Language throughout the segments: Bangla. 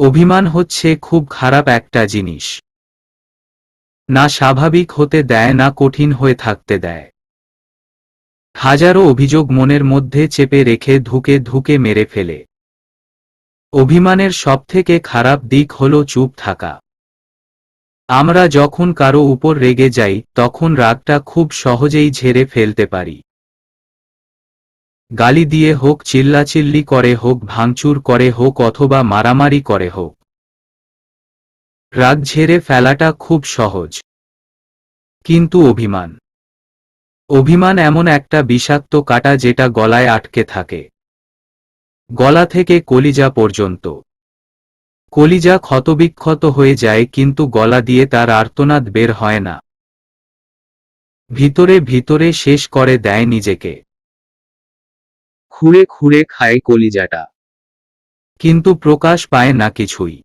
অভিমান হচ্ছে খুব খারাপ একটা জিনিস। না স্বাভাবিক হতে দেয়, না কঠিন হয়ে থাকতে দেয়। হাজারো অভিযোগ মনের মধ্যে চেপে রেখে ধুকে ধুকে মেরে ফেলে। অভিমানের সবথেকে খারাপ দিক হল চুপ থাকা। আমরা যখন কারো উপর রেগে যাই তখন রাগটা খুব সহজেই ঝেড়ে ফেলতে পারি। গালি দিয়ে হোক, চিল্লাচিল্লি করে হোক, ভাঙচুর করে হোক, অথবা মারামারি করে হোক, রাগ ঝেড়ে ফেলাটা খুব সহজ। কিন্তু অভিমান এমন একটা বিষাক্ত কাঁটা যেটা গলায় আটকে থাকে, গলা থেকে কলিজা পর্যন্ত। কলিজা ক্ষতবিক্ষত হয়ে যায়, কিন্তু গলা দিয়ে তার আর্তনাদ বের হয় না। ভিতরে ভিতরে শেষ করে দেয় নিজেকে। খুঁড়ে খুঁড়ে খায় কলিজাটা, কিন্তু প্রকাশ পায় না কিছুই।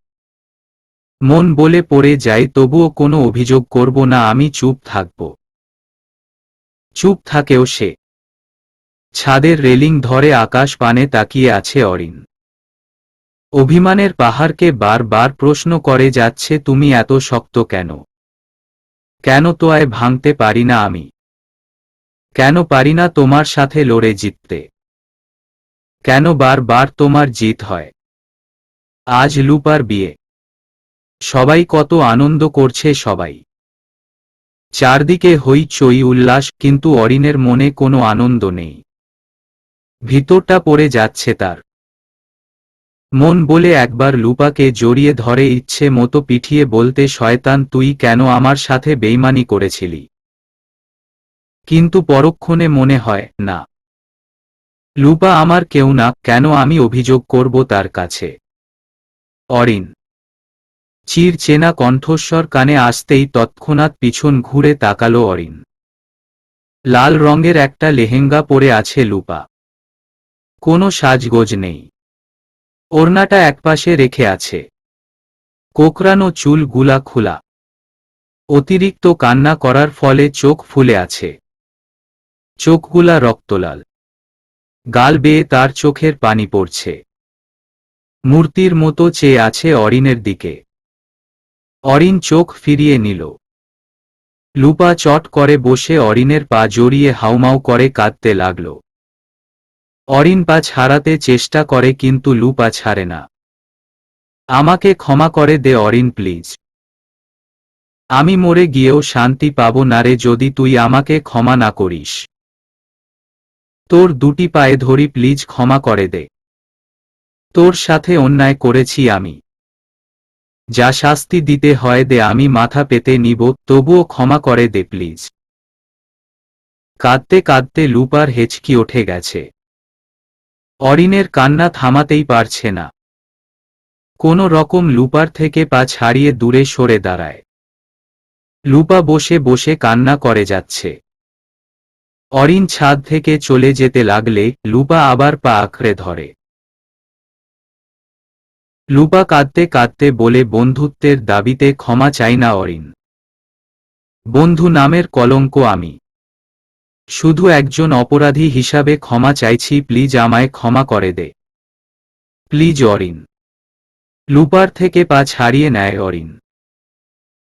মন বলে পড়ে যায়, তবুও কোনো অভিযোগ করব না, আমি চুপ থাকব। চুপ থাকেও সে। ছাদের রেলিং ধরে আকাশ পানে তাকিয়ে আছে অরিন। অভিমানের পাহাড়কে বারবার প্রশ্ন করে যাচ্ছে, তুমি এত শক্ত কেন? কেন তোয়ায় ভাঙতে পারি না আমি? কেন পারি না তোমার সাথে লড়ে জিততে? কেন বারবার তোমার জিত হয়? আজ লুপার বিয়ে। সবাই কত আনন্দ করছে, সবাই। চারদিকে হইচই উল্লাস, কিন্তু অরিনের মনে কোনো আনন্দ নেই। ভিতরটা পড়ে যাচ্ছে তার। মন বলে একবার লুপাকে জড়িয়ে ধরে ইচ্ছে মতো পিঠিয়ে বলতে, শয়তান তুই কেন আমার সাথে বেইমানি করেছিলি? কিন্তু পরক্ষণে মনে হয়, না, লুপা আমার কেউ না, কেন আমি অভিযোগ করব তার কাছে? অরিন। চির চেনা কণ্ঠস্বর কানে আসতেই তৎক্ষণাৎ পিছন ঘুরে তাকালো অরিন। লাল রঙের একটা লেহেঙ্গা পরে আছে লুপা। কোনো সাজগোজ নেই। ওড়নাটা একপাশে রেখে আছে। কোকড়ানো চুল গুলা খোলা। অতিরিক্ত কান্না করার ফলে চোখ ফুলে আছে। চোখগুলা রক্তলাল। গাল বেয়ে তার চোখের পানি পড়ছে। মূর্তির মতো চেয়ে আছে অরিনের দিকে। অরিন চোখ ফিরিয়ে নিল। লুপা চট করে বসে অরিনের পা জড়িয়ে হাউমাউ করে কাঁদতে লাগল। অরিন পা ছাড়াতে চেষ্টা করে, কিন্তু লুপা ছাড়ে না। আমাকে ক্ষমা করে দে অরিন, প্লিজ। আমি মরে গিয়েও শান্তি পাবো না রে যদি তুই আমাকে ক্ষমা না করিস। তোর দুটি পায়ে ধরি, প্লিজ ক্ষমা করে দে। তোর সাথে অন্যায় করেছি আমি। যা শাস্তি দিতে হয় দে, আমি মাথা পেতে নিব, তবুও ক্ষমা করে দে প্লিজ। কাঁদতে কাঁদতে লুপার হেঁচকি উঠে গেছে। অরিনের কান্না থামাতেই পারছে না। কোনো রকম লুপার থেকে পা ছাড়িয়ে দূরে সরে দাঁড়ায়। লুপা বসে বসে কান্না করে যাচ্ছে। অরিন ছাদ থেকে চলে যেতে লাগলে লুপা আবার পা আঁকড়ে ধরে। লুপা কাঁদতে কাঁদতে বলে, বন্ধুত্বের দাবিতে ক্ষমা চাই না অরিন। বন্ধু নামের কলঙ্ক আমি। শুধু একজন অপরাধী হিসাবে ক্ষমা চাইছি, প্লিজ আমায় ক্ষমা করে দে। প্লিজ অরিন। লুপার থেকে পা ছাড়িয়ে নেয় অরিন।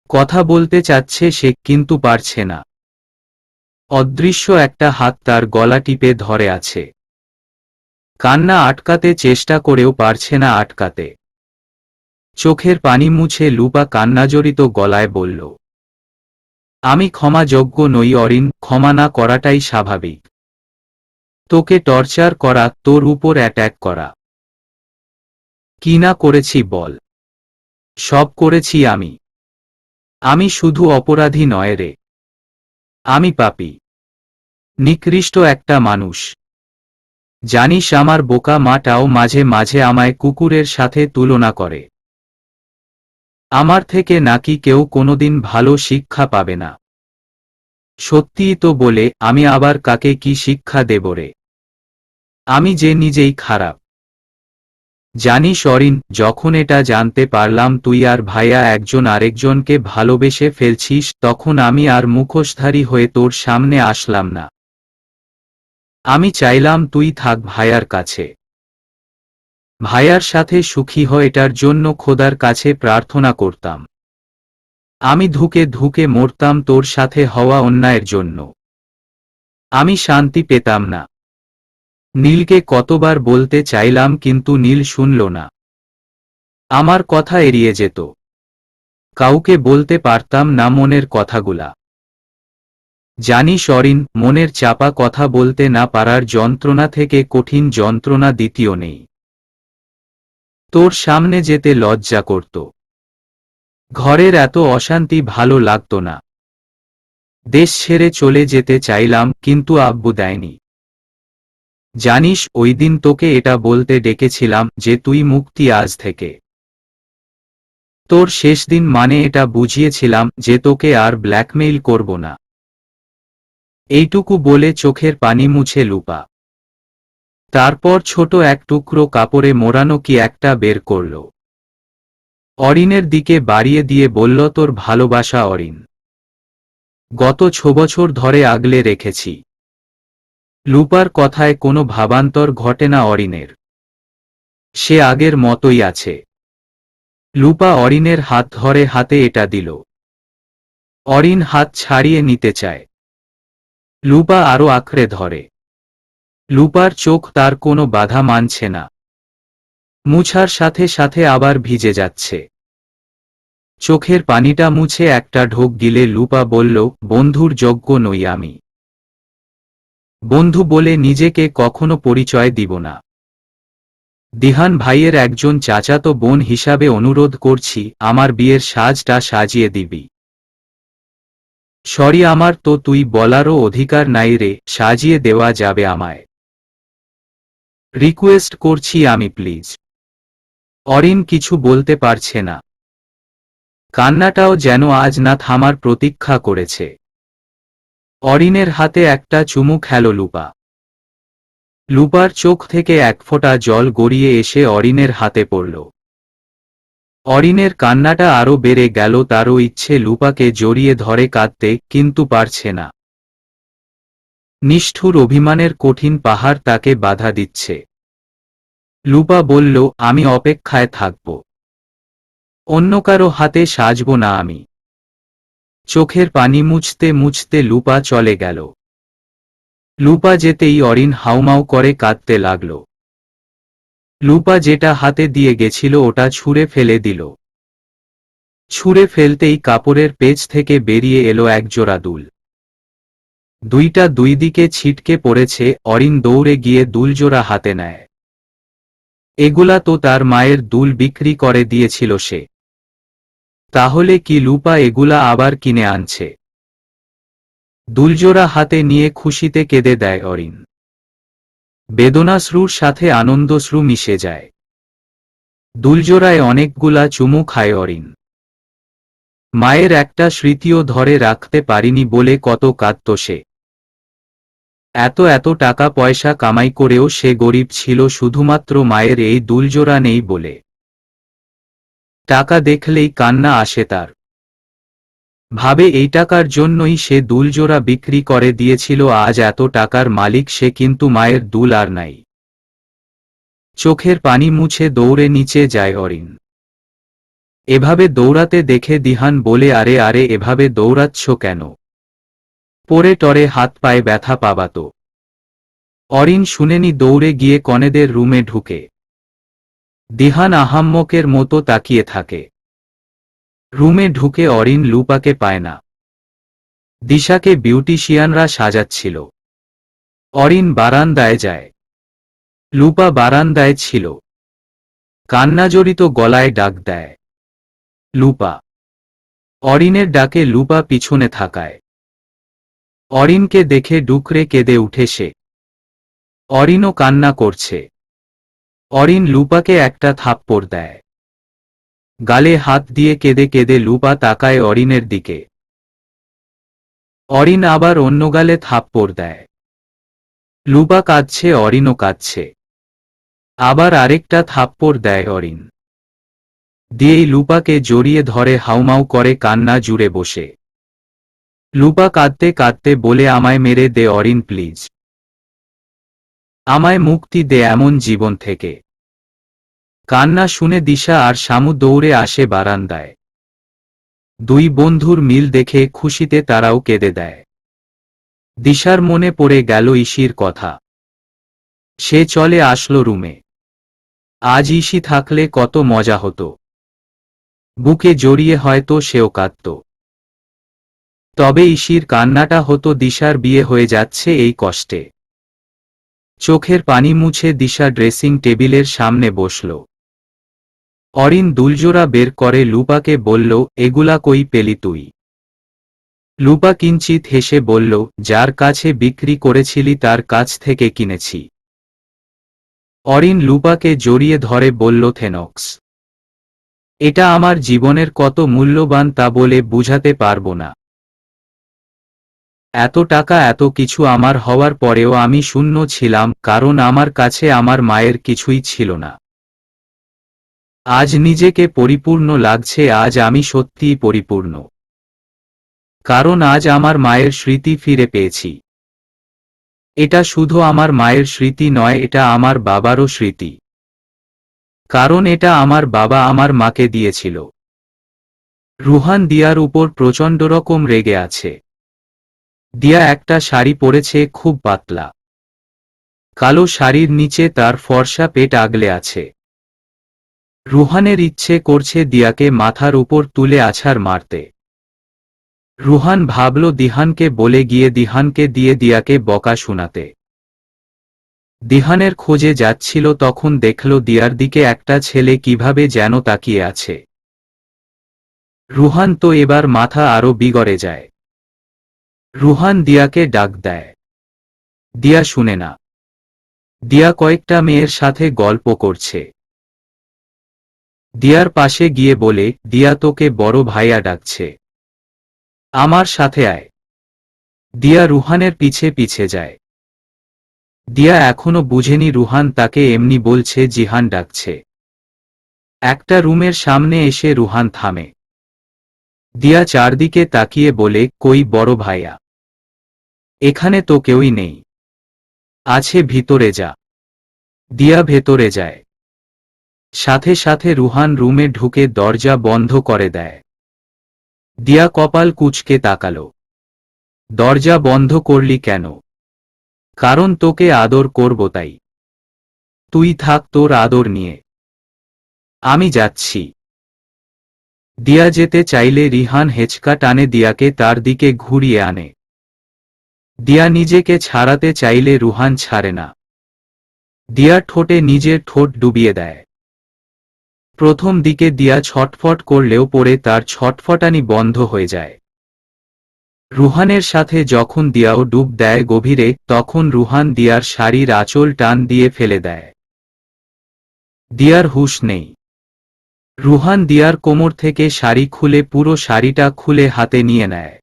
কথা বলতে চাচ্ছে সে, কিন্তু পারছে না। অদৃশ্য একটা হাত তার গলা টিপে ধরে আছে। কান্না আটকাতে চেষ্টা করেও পারছে না আটকাতে। চোখের পানি মুছে লুপা কান্নাজড়িত গলায় বলল, আমি ক্ষমাযোগ্য নই অরিন, ক্ষমা না করাটাই স্বাভাবিক। তোকে টর্চার করা, তোর উপর অ্যাট্যাক করা। কি না করেছি বল? সব করেছি আমি। আমি শুধু অপরাধী নয় রে, আমি পাপী, নিকৃষ্ট একটা মানুষ। জানিস আমার বোকা মাটাও মাঝে মাঝে আমায় কুকুরের সাথে তুলনা করে। আমার থেকে নাকি কেউ কোনোদিন ভালো শিক্ষা পাবে না। সত্যিই তো বলে, আমি আবার কাকে কি শিক্ষা দেব রে? আমি যে নিজেই খারাপ। জানিস অরিন, যখন এটা জানতে পারলাম তুই আর ভাইয়া একজন আরেকজনকে ভালোবেসে ফেলছিস, তখন আমি আর মুখোশধারী হয়ে তোর সামনে আসলাম না। আমি চাইলাম তুই থাক ভাইয়ার কাছে। ভাইয়ার সাথে সুখী হয় এটার জন্য খোদার কাছে প্রার্থনা করতাম। আমি ধুকে ধুকে মরতাম তোর সাথে হওয়া অন্যায়ের জন্য। আমি শান্তি পেতাম না। নীলকে কতবার বলতে চাইলাম কিন্তু নীল শুনল না। আমার কথা এড়িয়ে যেত। কাউকে বলতে পারতাম না মনের কথাগুলা। জানিস অরিন, মনের চাপা কথা বলতে না পারার যন্ত্রণা থেকে কঠিন যন্ত্রণা দ্বিতীয় নেই। তোর সামনে যেতে লজ্জা করত। ঘরের এত অশান্তি ভালো লাগতো না। দেশ ছেড়ে চলে যেতে চাইলাম কিন্তু আব্বু দেয়নি। জানিস ওই দিন তোকে এটা বলতে ডেকেছিলাম যে তুই মুক্তি আজ থেকে। তোর শেষ দিন মানে এটা বুঝিয়েছিলাম যে তোকে আর ব্ল্যাকমেইল করব না। এইটুকু বলে চোখের পানি মুছে লুপা। তারপর ছোট এক টুকরো কাপড়ে মোড়ানো কি একটা বের করল। অরিনের দিকে বাড়িয়ে দিয়ে বলল, তোর ভালোবাসা অরিন। গত 6 বছর ধরে আগলে রেখেছি। লুপার কথায় কোনো ভাবান্তর ঘটে না অরিনের। সে আগের মতোই আছে। লুপা অরিনের হাত ধরে হাতে এটা দিল। অরিন হাত ছাড়িয়ে নিতে চায়। লুপা আরো আঁকড়ে ধরে। লুপার চোখ তার কোনো বাধা মানছে না। মুছার সাথে সাথে আবার ভিজে যাচ্ছে। চোখের পানিটা মুছে একটা ঢোক গিলে লুপা বলল, বন্ধুর যোগ্য নই আমি। বন্ধু বলে নিজেকে কখনো পরিচয় দিব না। দিহান ভাইয়ের একজন চাচাতো বোন হিসাবে অনুরোধ করছি, আমার বিয়ের সাজটা সাজিয়ে দিবি। সরি, আমার তো তুই বলারও অধিকার নাই রে, সাজিয়ে দেওয়া যাবে আমায়। রিকোয়েস্ট করছি আমি প্লিজ। অরিন কিছু বলতে পারছে না। কান্নাটাও যেন আজ না থামার প্রতীক্ষা করেছে। অরিনের হাতে একটা চুমু খেল লুপা। লুপার চোখ থেকে এক ফোঁটা জল গড়িয়ে এসে অরিনের হাতে পড়ল। অরিনের কান্নাটা আরো বেড়ে গেল। তারও ইচ্ছে লুপাকে জড়িয়ে ধরে কাঁদতে, কিন্তু পারছে না। নিষ্ঠুর অভিমানের কঠিন পাহাড় তাকে বাধা দিচ্ছে। লুপা বলল, আমি অপেক্ষায় থাকব। অন্য কারো হাতে সাজব না আমি। চোখের পানি মুছতে মুছতে লুপা চলে গেল। লুপা যেতেই অরিন হাউমাউ করে কাঁদতে লাগল। লুপা যেটা হাতে দিয়ে গেছিল ওটা ছুঁড়ে ফেলে দিল। ছুঁড়ে ফেলতেই কাপড়ের পেচ থেকে বেরিয়ে এলো একজোড়া দুল। দুইটা দুই দিকে ছিটকে পড়েছে। অরিন দৌড়ে গিয়ে দুলজোড়া হাতে নেয়। এগুলা তো তার মায়ের দুল, বিক্রি করে দিয়েছিল সে। তাহলে কি লুপা এগুলা আবার কিনে আনছে? দুলজোড়া হাতে নিয়ে খুশিতে কেঁদে দেয় অরিন। বেদনাশ্রুর সাথে আনন্দশ্রু মিশে যায়। দুলজোড়ায় অনেকগুলা চুমু খায় অরিন। মায়ের একটা স্মৃতিও ধরে রাখতে পারিনি বলে কত কাঁদত সে। এত এত টাকা পয়সা কামাই করেও সে গরিব ছিল শুধুমাত্র মায়ের এই দুলজোড়া নেই বলে। টাকা দেখলেই কান্না আসে তার। ভাবে এই টাকার জন্যই সে দুলজোড়া বিক্রি করে দিয়েছিল। আজ এত টাকার মালিক সে, কিন্তু মায়ের দুল আর নাই। চোখের পানি মুছে দৌড়ে নিচে যায় অরিন। এভাবে দৌড়াতে দেখে দিহান বলে, আরে আরে এভাবে দৌড়াচ্ছ কেন? পরে টরে হাত পায়ে ব্যথা পাবাত। অরিন শুনেনি, দৌড়ে গিয়ে কনেদের রুমে ঢুকে। দিহান আহাম্মকের মতো তাকিয়ে থাকে। রুমে ঢুকে অরিন লুপাকে পায় না। দিশাকে বিউটিশিয়ানরা সাজাচ্ছিল। অরিন বারান্দায় যায়। লুপা বারান্দায় ছিল। কান্নাজড়িত গলায় ডাক দেয়, লুপা। অরিনের ডাকে লুপা পিছনে থাকায়। অরিনকে দেখে ডুকরে কেঁদে উঠে সে। অরিনও কান্না করছে। অরিন লুপাকে একটা থাপ্পড় দেয়। গালে হাত দিয়ে কেঁদে কেঁদে লুপা তাকায় অরিনের দিকে। অরিন আবার অন্য গালে থাপ্পড় দেয়। লুপা কাঁদছে, অরিনও কাঁদছে। আবার আরেকটা থাপ্পড় দেয় অরিন। দিয়েই লুপাকে জড়িয়ে ধরে হাউমাউ করে কান্না জুড়ে বসে। লুপা কাঁদতে কাঁদতে বলে, আমায় মেরে দে অরিন প্লিজ। আমায় মুক্তি দে এমন জীবন থেকে। কান্না শুনে দিশা আর শামু দৌড়ে আসে বারান্দায়। দুই বন্ধুর মিল দেখে খুশিতে তারাও কেঁদে দেয়। দিশার মনে পড়ে গেল ইসির কথা। সে চলে আসলো রুমে। আজ ইসি থাকলে কত মজা হতো। বুকে জড়িয়ে হয়তো সেও কাঁদত। তবে ইসির কান্নাটা হতো দিশার বিয়ে হয়ে যাচ্ছে এই কষ্টে। চোখের পানি মুছে দিশা ড্রেসিং টেবিলের সামনে বসল। অরিন দুলজোড়া বের করে লুপাকে বলল, এগুলা কই পেলি তুই? লুপা কিঞ্চিত হেসে বলল, যার কাছে বিক্রি করেছিলি তার কাছ থেকে কিনেছি। অরিন লুপাকে জড়িয়ে ধরে বলল, থেনক্স। এটা আমার জীবনের কত মূল্যবান তা বলে বুঝাতে পারবো না। এত টাকা এত কিছু আমার হওয়ার পরেও আমি শূন্য ছিলাম, কারণ আমার কাছে আমার মায়ের কিছুই ছিল না। আজ নিজেকে পরিপূর্ণ লাগছে, আজ আমি সত্যিই পরিপূর্ণ। কারণ আজ আমার মায়ের স্মৃতি ফিরে পেয়েছি। এটা শুধু আমার মায়ের স্মৃতি নয়, এটা আমার বাবারও স্মৃতি। কারণ এটা আমার বাবা আমার মাকে দিয়েছিল। রুহান দিয়ার উপর প্রচণ্ড রকম রেগে আছে। দিয়া একটা শাড়ি পরেছে, খুব পাতলা। কালো শাড়ির নিচে তার ফর্সা পেট আগলে আছে। রুহানের ইচ্ছে করছে দিয়াকে মাথার উপর তুলে আছাড় মারতে। রুহান ভাবল দিহানকে বলে গিয়ে দিহানকে দিয়ে দিয়াকে বকা শোনাতে। দিহানের খোঁজে যাচ্ছিল, তখন দেখল দিয়ার দিকে একটা ছেলে কিভাবে যেন তাকিয়ে আছে। রুহান তো এবার মাথা আরো বিগড়ে যায়। রুহান দিয়াকে ডাক দেয়। দিয়া শুনে না। দিয়া কয়েকটা মেয়ের সাথে গল্প করছে। দিয়ার পাশে গিয়ে বলে, দিয়া তোকে বড় ভাইয়া ডাকছে, আমার সাথে আয়। দিয়া রুহানের পিছে পিছে যায়। দিয়া এখনো বুঝেনি রুহান তাকে এমনি বলছে, জিহান ডাকছে। একটা রুমের সামনে এসে রুহান থামে। দিয়া চারদিকে তাকিয়ে বলে, কই বড় ভাইয়া? এখানে তো কেউই নেই। আছে, ভিতরে যা। দিয়া ভেতরে যায়। সাথে সাথে রুহান রুমে ঢুকে দরজা বন্ধ করে দেয়। দিয়া কপাল কুঁচকে তাকালো। দরজা বন্ধ করলি কেন? কারণ তোকে আদর করব তাই। তুই থাক তোর আদর নিয়ে। আমি যাচ্ছি। দিয়া যেতে চাইলে রিহান হেঁচকা টানে দিয়াকে তার দিকে ঘুরিয়ে আনে। দিয়া নিজেকে ছাড়াতে চাইলে রুহান ছাড়ে না। দিয়া ঠোঁটে নিজের ঠোঁট ডুবিয়ে দেয়। প্রথম দিকে দিয়া ছটফট করলেও পরে তার ছটফটানি বন্ধ হয়ে যায়। রুহানের সাথে যখন দিয়াও ডুব দেয় গভীরে, তখন রুহান দিয়ার শাড়ির আঁচল টান দিয়ে ফেলে দেয়। দিয়ার হুঁশ নেই। রুহান দিয়ার কোমর থেকে শাড়ি খুলে পুরো শাড়িটা খুলে হাতে নিয়ে নেয়।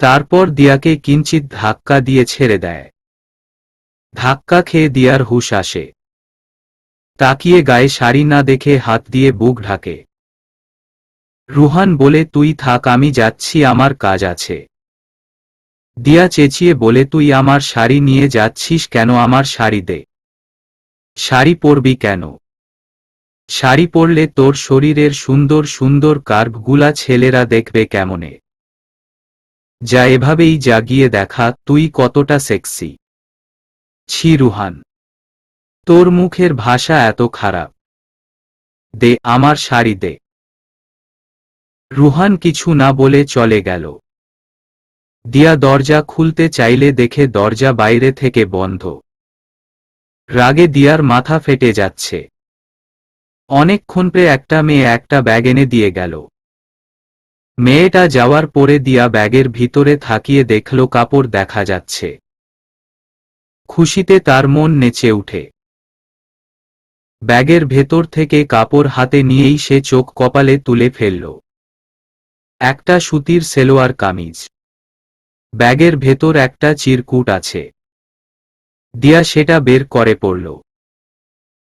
তারপর দিয়াকে কিঞ্চিত ধাক্কা দিয়ে ছেড়ে দেয়। ধাক্কা খেয়ে দিয়ার হুঁশ আসে। তাকিয়ে গায়ে শাড়ি না দেখে হাত দিয়ে বুক ঢাকে। রুহান বলে, তুই থাক, আমি যাচ্ছি, আমার কাজ আছে। দিয়া চেঁচিয়ে বলে, তুই আমার শাড়ি নিয়ে যাচ্ছিস কেন? আমার শাড়ি দে। শাড়ি পরবি কেন? শাড়ি পরলে তোর শরীরের সুন্দর সুন্দর কার্ভগুলা ছেলেরা দেখবে কেমনে? যা, এভাবেই জাগিয়ে দেখা তুই কতটা সেক্সি। ছি রুহান, তোর মুখের ভাষা এত খারাপ। দে, আমার শাড়ি দে। রুহান কিছু না বলে চলে গেল। দিয়া দরজা খুলতে চাইলে দেখে দরজা বাইরে থেকে বন্ধ। রাগে দিয়ার মাথা ফেটে যাচ্ছে। অনেকক্ষণ পরে একটা মেয়ে একটা ব্যাগ এনে দিয়ে গেল। মেয়েটা যাওয়ার পরে দিয়া ব্যাগের ভিতরে থাকিয়ে দেখল কাপড় দেখা যাচ্ছে। খুশিতে তার মন নেচে উঠে। ব্যাগের ভেতর থেকে কাপড় হাতে নিয়েই সে চোখ কপালে তুলে ফেলল। একটা সুতির সেলোয়ার কামিজ। ব্যাগের ভেতর একটা চিরকুট আছে। দিয়া সেটা বের করে পড়ল।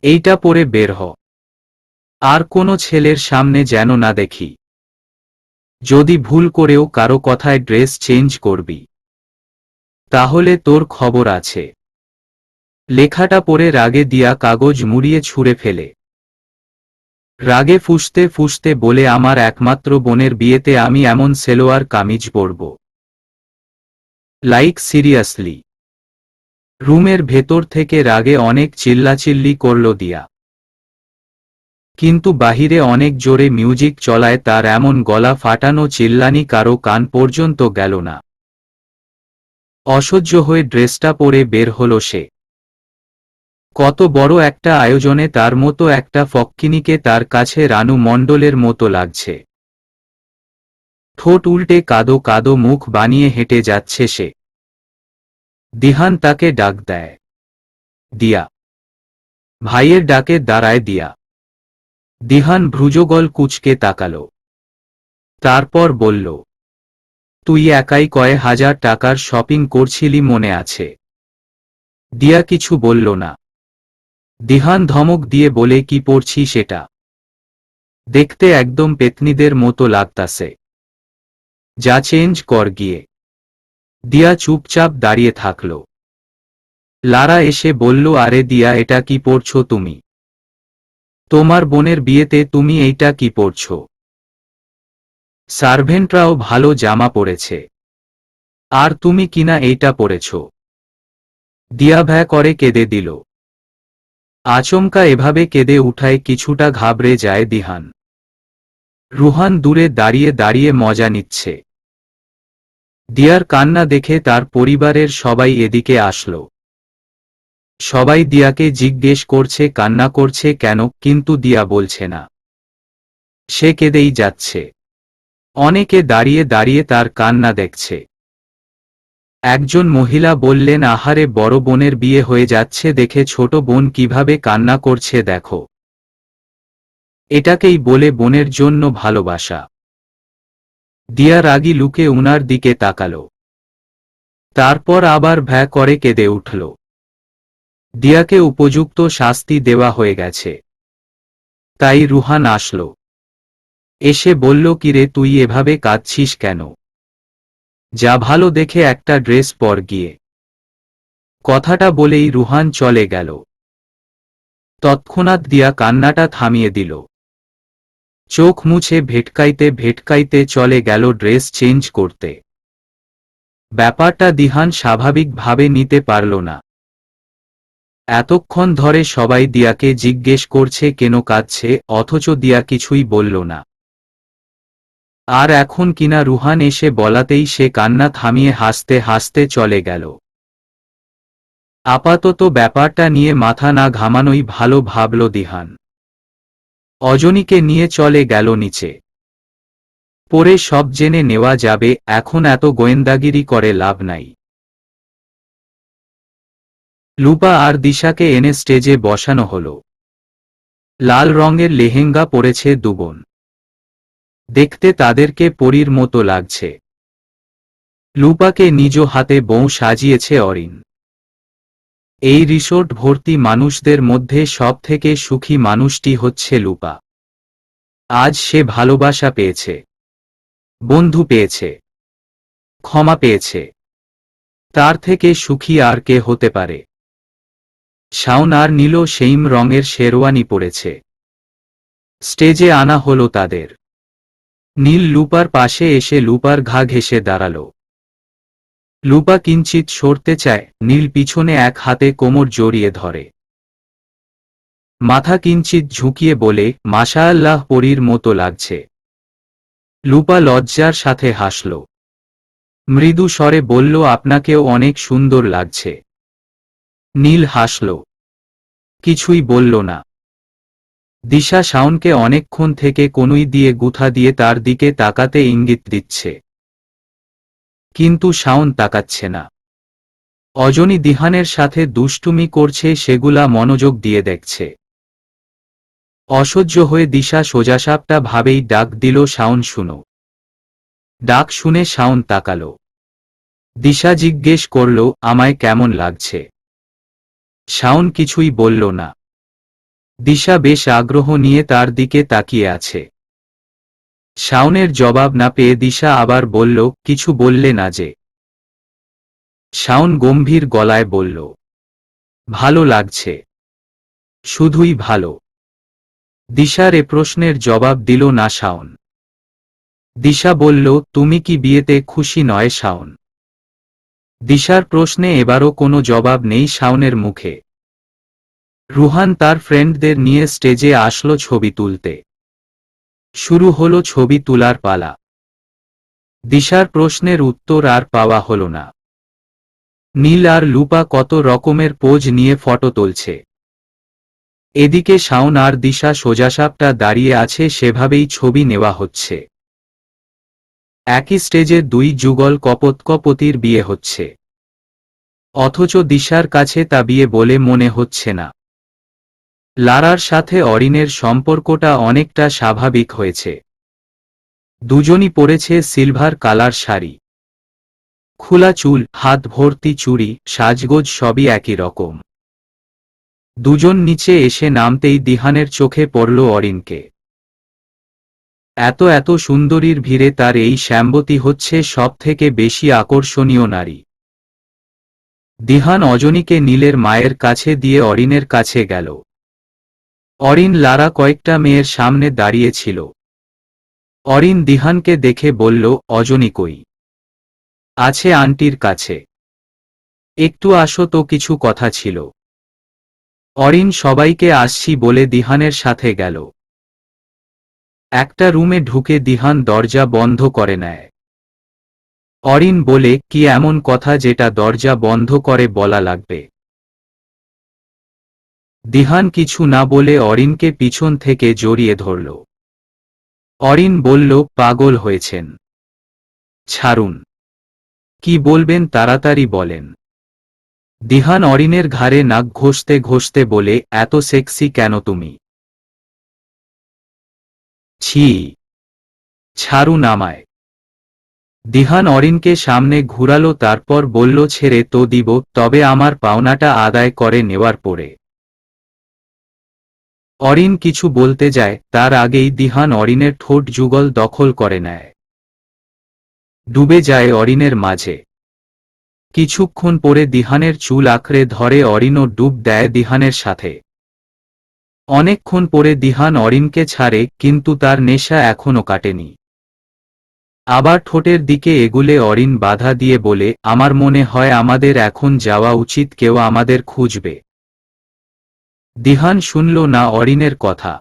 এইটা পরে বের হ। আর কোনো ছেলের সামনে যেন না দেখি। যদি ভুল করেও কারো কথায় ড্রেস চেঞ্জ করবি, তাহলে তোর খবর আছে। লেখাটা পড়ে রাগে দিয়া কাগজ মুড়িয়ে ছুঁড়ে ফেলে। রাগে ফুঁসতে ফুঁসতে বলে, আমার একমাত্র বোনের বিয়েতে আমি এমন সেলোয়ার কামিজ পরব? Like seriously? রুমের ভেতর থেকে রাগে অনেক চিল্লাচিল্লি করল দিয়া, কিন্তু বাহিরে অনেক জোরে মিউজিক চলায় তার এমন গলা ফাটানো চিল্লানি কারো কান পর্যন্ত গেল না। অসহ্য হয়ে ড্রেসটা পরে বের হল সে। কত বড় একটা আয়োজনে তার মতো একটা ফক্কিনিকে তার কাছে রানু মণ্ডলের মতো লাগছে। ঠোঁট উল্টে কাদো কাদো মুখ বানিয়ে হেঁটে যাচ্ছে সে। দিহান তাকে ডাক দেয়, দিয়া। ভাইয়ের ডাকে দাঁড়ায় দিয়া। দিহান ভ্রুজগল কুঁচকে তাকালো। তারপর বলল, তুই একাই কয় হাজার টাকার শপিং করছিলি মনে আছে? দিয়া কিছু বলল না। দিহান ধমক দিয়ে বলে, কি পড়ছি সেটা? দেখতে একদম পেতনিদের মতো লাগতাছে, যা চেঞ্জ কর গিয়ে। দিয়া চুপচাপ দাঁড়িয়ে থাকল। লারা এসে বলল, আরে দিয়া, এটা কি পড়ছো তুমি? তোমার বোনের বিয়েতে তুমি এইটা কি পড়ছো? সার্ভেন্টরাও ভালো জামা পরেছে, আর তুমি কিনা এইটা পরেছ? দিয়া ভ্যা করে কেঁদে দিল। আচমকা এভাবে কেঁদে উঠায় কিছুটা ঘাবড়ে যায় দিহান। রুহান দূরে দাঁড়িয়ে দাঁড়িয়ে মজা নিচ্ছে। দিয়ার কান্না দেখে তার পরিবারের সবাই এদিকে আসলো। সবাই দিয়াকে জিজ্ঞেস করছে কান্না করছে কেন, কিন্তু দিয়া বলছে না। সে কেঁদেই যাচ্ছে। অনেকে দাঁড়িয়ে দাঁড়িয়ে তার কান্না দেখছে। একজন মহিলা বললেন, আহারে, বড় বোনের বিয়ে হয়ে যাচ্ছে দেখে ছোট বোন কিভাবে কান্না করছে দেখো। এটাকেই বলে বোনের জন্য ভালোবাসা। দিয়া রাগী লুকে উনার দিকে তাকালো। তারপর আবার ভ্যা করে কেঁদে উঠল। দিয়াকে উপযুক্ত শাস্তি দেওয়া হয়ে গেছে। তাই রুহান আসল। এসে বলল, কিরে, তুই এভাবে কাঁদছিস কেন? যা, ভালো দেখে একটা ড্রেস পর গিয়ে। কথাটা বলেই রুহান চলে গেল। তৎক্ষণাৎ দিয়া কান্নাটা থামিয়ে দিল। চোখ মুছে ভেটকাইতে ভেটকাইতে চলে গেল ড্রেস চেঞ্জ করতে। ব্যাপারটা দিহান স্বাভাবিকভাবে নিতে পারল না। এতক্ষণ ধরে সবাই দিয়াকে জিজ্ঞেস করছে কেন কাঁদছে, অথচ দিয়া কিছুই বলল না। আর এখন কিনা রুহান এসে বলাতেই সে কান্না থামিয়ে হাসতে হাসতে চলে গেল। আপাতত ব্যাপারটা নিয়ে মাথা না ঘামানোই ভালো ভাবল দিহান। অজনীকে নিয়ে চলে গেল নিচে। পরে সব জেনে নেওয়া যাবে, এখন এত গোয়েন্দাগিরি করে লাভ নাই। লুপা আর দিশাকে এনে স্টেজে বসানো হলো। লাল রঙের লেহেঙ্গা পরেছে দুবোন। দেখতে তাদেরকে পরীর মতো লাগছে। লুপাকে নিজ হাতে বউ সাজিয়েছে অরিন। এই রিসোর্ট ভর্তি মানুষদের মধ্যে সবথেকে সুখী মানুষটি হচ্ছে লুপা। আজ সে ভালোবাসা পেয়েছে, বন্ধু পেয়েছে, ক্ষমা পেয়েছে। তার থেকে সুখী আর কে হতে পারে? শাওন আর নীল সেইম রঙের শেরওয়ানি পরেছে। স্টেজে আনা হলো তাদের। নীল লুপার পাশে এসে লুপার ঘা ঘেঁষে দাঁড়াল। লুপা কিঞ্চিত সরতে চায়, নীল পিছনে এক হাতে কোমর জড়িয়ে ধরে। মাথা কিঞ্চিত ঝুঁকিয়ে বলে, মাশাআল্লাহ, পরীর মতো লাগছে। লুপা লজ্জার সাথে হাসল। মৃদু স্বরে বলল, আপনাকেও অনেক সুন্দর লাগছে। নীল হাসল, কিছুই বলল না। দিশা শাওনকে অনেকক্ষণ থেকে কনুই দিয়ে গুথা দিয়ে তার দিকে তাকাতে ইঙ্গিত দিচ্ছে, কিন্তু শাওন তাকাচ্ছে না। অজনী দিহানের সাথে দুষ্টুমি করছে, সেগুলা মনোযোগ দিয়ে দেখছে। অসহ্য হয়ে দিশা সোজাসাপটা ভাবেই ডাক দিল, শাওন শুনো। ডাক শুনে শাওন তাকাল। দিশা জিজ্ঞেস করল, আমায় কেমন লাগছে? শাওন কিছুই বলল না। দিশা বেশ আগ্রহ নিয়ে তার দিকে তাকিয়ে আছে। শাওনের জবাব না পেয়ে দিশা আবার বলল, কিছু বললে না যে? শাওন গম্ভীর গলায় বলল, ভালো লাগছে, শুধুই ভালো। দিশার এ প্রশ্নের জবাব দিল না শাওন। দিশা বলল, তুমি কি বিয়েতে খুশি নয় শাওন? দিশার প্রশ্নে এবারও কোনো জবাব নেই শাওনের মুখে। রুহান তার ফ্রেন্ডদের নিয়ে স্টেজে আসলো ছবি তুলতে। শুরু হলো ছবি তোলার পালা। দিশার প্রশ্নের উত্তর আর পাওয়া হলো না। নীল আর লুপা কত রকমের পোজ নিয়ে ফটো তুলছে। এদিকে শাওন আর দিশা সোজাসাপটা দাঁড়িয়ে আছে, সেভাবেই ছবি নেওয়া হচ্ছে। একই স্টেজে দুই যুগল কপোৎকপতির বিয়ে হচ্ছে, অথচ দিশার কাছে তা বিয়ে বলে মনে হচ্ছে না। লারার সাথে অরিনের সম্পর্কটা অনেকটা স্বাভাবিক হয়েছে। দুজনই পরেছে সিলভার কালার শাড়ি, খোলা চুল, হাত ভর্তি চুড়ি, সাজগোজ সবই একই রকম। দুজন নিচে এসে নামতেই দিহানের চোখে পড়ল অরিনকে। এত এত সুন্দরীর ভিড়ে তার এই শ্যামবতী হচ্ছে সবথেকে বেশি আকর্ষণীয় নারী। দিহান অজনীকে নীলের মায়ের কাছে দিয়ে অরিনের কাছে গেল। অরিন লারা কয়েকটা মেয়ের সামনে দাঁড়িয়ে ছিল। অরিন দিহানকে দেখে বলল, অজনী কই? আছে আন্টির কাছে। একটু আসো তো, কিছু কথা ছিল। অরিন সবাইকে আসছি বলে দিহানের সাথে গেল। একটা রুমে ঢুকে দিহান দরজা বন্ধ করে নেয়। অরিন বলে, কি এমন কথা যেটা দরজা বন্ধ করে বলা লাগবে? দিহান কিছু না বলে অরিনকে পিছন থেকে জড়িয়ে ধরল। অরিন বলল, পাগল হয়েছেন? ছাড়ুন। কি বলবেন তাড়াতাড়ি বলেন। দিহান অরিনের ঘাড়ে নাক ঘষতে ঘষতে বলে, এত সেক্সি কেন তুমি? ছি, ছাড়ুন আমায়। দিহান অরিনকে সামনে ঘুরালো, তারপর বলল, ছেড়ে তো দিব, তবে আমার পাওনাটা আদায় করে নেওয়ার পরে। অরিন কিছু বলতে যায়, তার আগেই দিহান অরিনের ঠোঁট যুগল দখল করে নেয়। ডুবে যায় অরিনের মাঝে। কিছুক্ষণ পরে দিহানের চুল আঁকড়ে ধরে অরিনও ডুব দেয় দিহানের সাথে। অনেকক্ষণ পরে দিহান অরিনকে ছাড়ে, কিন্তু তার নেশা এখনো কাটেনি। আবার ঠোঁটের দিকে এগুলে অরিন বাধা দিয়ে বলে, আমার মনে হয় আমাদের এখন যাওয়া উচিত, কেউ আমাদের খুঁজবে। দিহান শুনল না অরিনের কথা।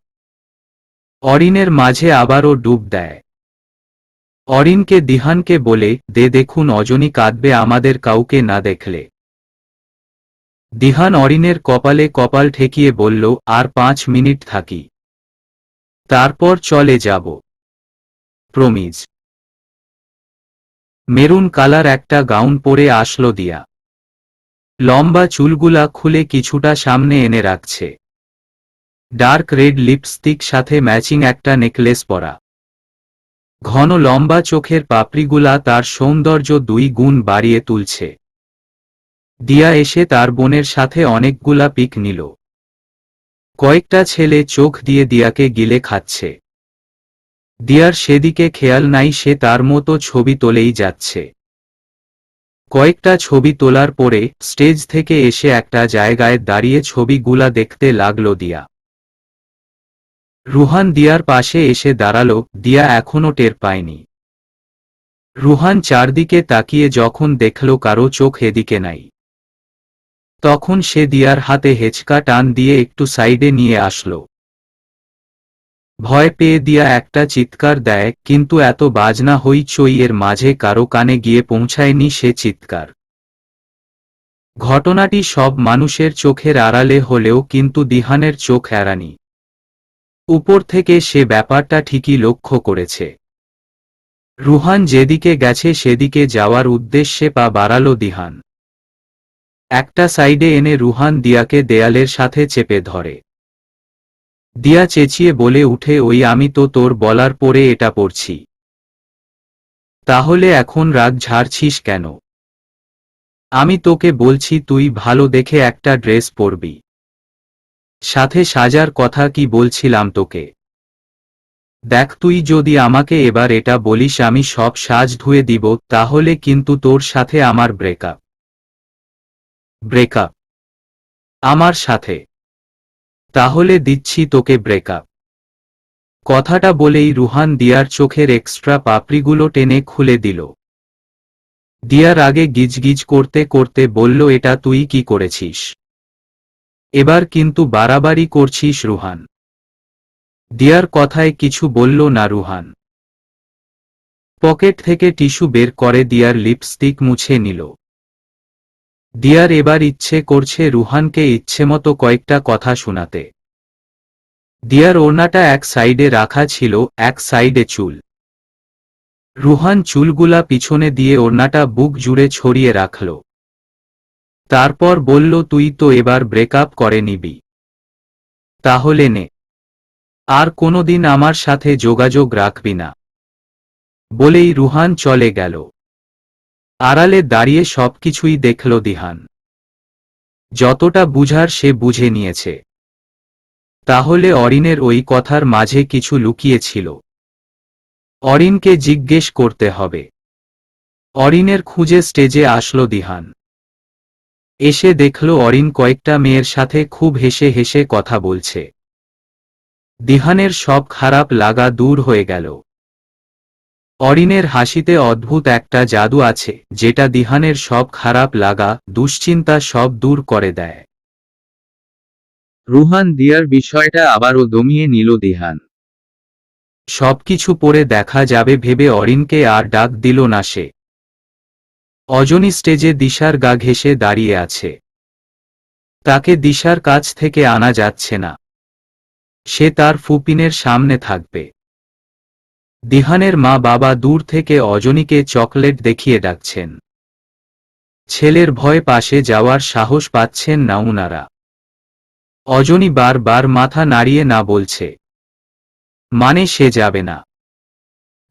অরিনের মাঝে আবারও ডুব দেয়। অরিনকে দিহানকে বলে, দেখুন অজনী কাঁদবে আমাদের কাউকে না দেখলে। দিহান অরিনের কপালে কপাল ঠেকিয়ে বলল, আর 5 মিনিট থাকি, তারপর চলে যাব। প্রমিজ। মেরুন কালার একটা গাউন পরে আসলো দিয়া। লম্বা চুলগুলা খুলে কিছুটা সামনে এনে রাখছে। ডার্ক রেড লিপস্টিক সাথে ম্যাচিং একটা নেকলেস পরা। ঘন লম্বা চোখের পাপড়িগুলা তার সৌন্দর্য 2 গুণ বাড়িয়ে তুলছে। দিয়া এসে তার বোনের সাথে অনেকগুলা পিক নিল। কয়েকটা ছেলে চোখ দিয়ে দিয়াকে গিলে খাচ্ছে। দিয়ার সেদিকে খেয়াল নাই, সে তার মতো ছবি তোলেই যাচ্ছে। কয়েকটা ছবি তোলার পরে স্টেজ থেকে এসে একটা জায়গায় দাঁড়িয়ে ছবিগুলা দেখতে লাগলো দিয়া। রুহান দিয়ার পাশে এসে দাঁড়ালো, দিয়া এখনো টের পায়নি। রুহান চারদিকে তাকিয়ে যখন দেখল কারো চোখ এদিকে নাই, তখন সে দিয়ার হাতে হেঁচকা টান দিয়ে একটু সাইডে নিয়ে আসলো। ভয় পেয়ে দিয়া একটা চিৎকার দেয়, কিন্তু এত বাজনা হইচই এর মাঝে কারো কানে গিয়ে পৌঁছায়নি সে চিৎকার। ঘটনাটি সব মানুষের চোখের আড়ালে হলেও কিন্তু দিহানের চোখ এড়ানি। উপর থেকে সে ব্যাপারটা ঠিকই লক্ষ্য করেছে। রুহান যেদিকে গেছে সেদিকে যাওয়ার উদ্দেশ্যে পা বাড়ালো দিহান। একটা সাইডে এনে রুহান দিয়াকে দেয়ালের সাথে চেপে ধরে। দিয়া চেঁচিয়ে বলে উঠে, ওই আমি তো তোর বলার পরে এটা পড়ছি। তাহলে এখন রাগ ঝাড়ছিস কেন? আমি তোকে বলছি তুই ভালো দেখে একটা ড্রেস পরবি। সাথে সাজার কথা কি বলছিলাম তোকে। দেখ তুই যদি আমাকে এবার এটা বলিস আমি সব সাজ ধুয়ে দিব, তাহলে কিন্তু তোর সাথে আমার ব্রেকআপ। ব্রেকআপ? আমার সাথে। তাহলে দিচ্ছি তোকে ব্রেকআপ। কথাটা বলেই রুহান দিয়ার চোখের এক্সট্রা পাপড়িগুলো টেনে খুলে দিল। দিয়ার আগে গিজগিজ করতে করতে বলল, এটা তুই কি করেছিস? এবার কিন্তু বাড়াবাড়ি করছিস রুহান। দিয়ার কথায় কিছু বলল না রুহান। পকেট থেকে টিস্যু বের করে দিয়ার লিপস্টিক মুছে নিল। দিয়ার এবার ইচ্ছে করছে রুহানকে ইচ্ছেমতো কয়েকটা কথা শোনাতে। দিয়ার ওড়নাটা এক সাইডে রাখা ছিল, এক সাইডে চুল। রুহান চুলগুলা পিছনে দিয়ে ওড়নাটা বুক জুড়ে ছড়িয়ে রাখল। তারপর বলল, তুই তো এবার ব্রেকআপ করে নিবি, তাহলে নে, আর কোনোদিন আমার সাথে যোগাযোগ রাখবি না। বলেই রুহান চলে গেল। আড়ালে দাঁড়িয়ে সবকিছুই দেখল দিহান। যতটা বুঝার সে বুঝে নিয়েছে। তাহলে অরিনের ওই কথার মাঝে কিছু লুকিয়েছিল। অরিনকে জিজ্ঞেস করতে হবে। অরিনের খুঁজে স্টেজে আসলো দিহান। এসে দেখল অরিন কয়েকটা মেয়ের সাথে খুব হেসে হেসে কথা বলছে। দিহানের সব খারাপ লাগা দূর হয়ে গেল। অরিনের হাসিতে অদ্ভুত একটা জাদু আছে, যেটা দিহানের সব খারাপ লাগা, দুশ্চিন্তা সব দূর করে দেয়। রুহান দিয়ার বিষয়টা আবারও দমিয়ে নিল দিহান। সবকিছু পরে দেখা যাবে ভেবে অরিনকে আর ডাক দিল না সে। অজনী স্টেজে দিশার গা ঘেঁষে দাঁড়িয়ে আছে। তাকে দিশার কাছ থেকে আনা যাচ্ছে না। সে তার ফুপিনের সামনে থাকবে। দিহানের মা বাবা দূর থেকে অজনীকে চকলেট দেখিয়ে ডাকছেন। ছেলের ভয় পাশে যাওয়ার সাহস পাচ্ছেন না উনারা। অজনী বারবার মাথা নাড়িয়ে না বলছে, মানে সে যাবে না।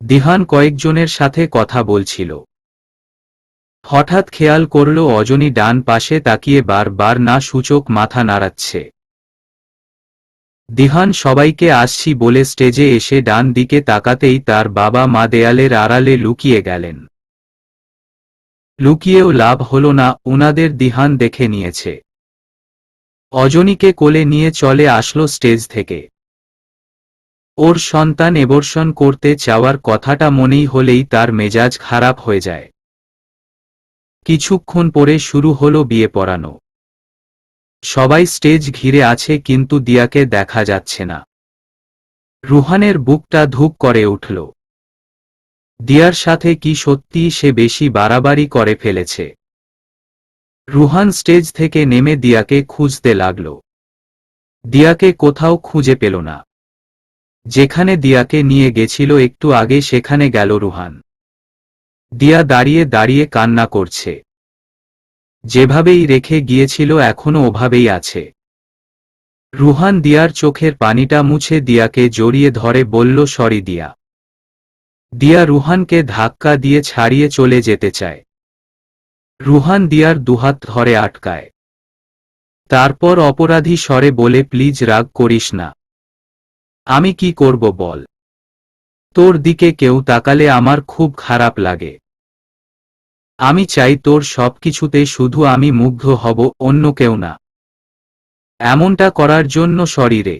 দিহান কয়েকজনের সাথে কথা বলছিল। হঠাৎ খেয়াল করল অজনী ডান পাশে তাকিয়ে বারবার না সূচক মাথা নাড়াচ্ছে। দিহান সবাইকে আসছি বলে স্টেজে এসে ডান দিকে তাকাতেই তার বাবা মা দেয়ালের আড়ালে লুকিয়ে গেলেন। লুকিয়েও লাভ হল না, উনাদের দিহান দেখে নিয়েছে। অজনীকে কোলে নিয়ে চলে আসলো স্টেজ থেকে। ওর সন্তান এবর্ষণ করতে চাওয়ার কথাটা মনেই হলেই তার মেজাজ খারাপ হয়ে যায়। কিছুক্ষণ পরে শুরু হলো বিয়ে পড়ানো। সবাই স্টেজ ঘিরে আছে কিন্তু দিয়াকে দেখা যাচ্ছে না। রুহানের বুকটা ধুক করে উঠল। দিয়ার সাথে কি সত্যিই সে বেশি বাড়াবাড়ি করে ফেলেছে? রুহান স্টেজ থেকে নেমে দিয়াকে খুঁজতে লাগল। দিয়াকে কোথাও খুঁজে পেল না। যেখানে দিয়াকে নিয়ে গেছিল একটু আগে সেখানে গেল রুহান। দিয়া দাঁড়িয়ে দাঁড়িয়ে কান্না করছে। যেভাবেই রেখে গিয়েছিল এখনো ওভাবেই আছে। রুহান দিয়ার চোখের পানিটা মুছে দিয়াকে জড়িয়ে ধরে বলল, সরি দিয়া। দিয়া রুহানকে ধাক্কা দিয়ে ছাড়িয়ে চলে যেতে চায়। রুহান দিয়ার দুহাত ধরে আটকায়। তারপর অপরাধী স্বরে বলে, প্লিজ রাগ করিস না। আমি কি করব বল? তোর দিকে কেউ তাকালে আমার খুব খারাপ লাগে। আমি চাই তোর সবকিছুতে শুধু আমি মুগ্ধ হব, অন্য কেউ না। এমনটা করার জন্য সরি রে।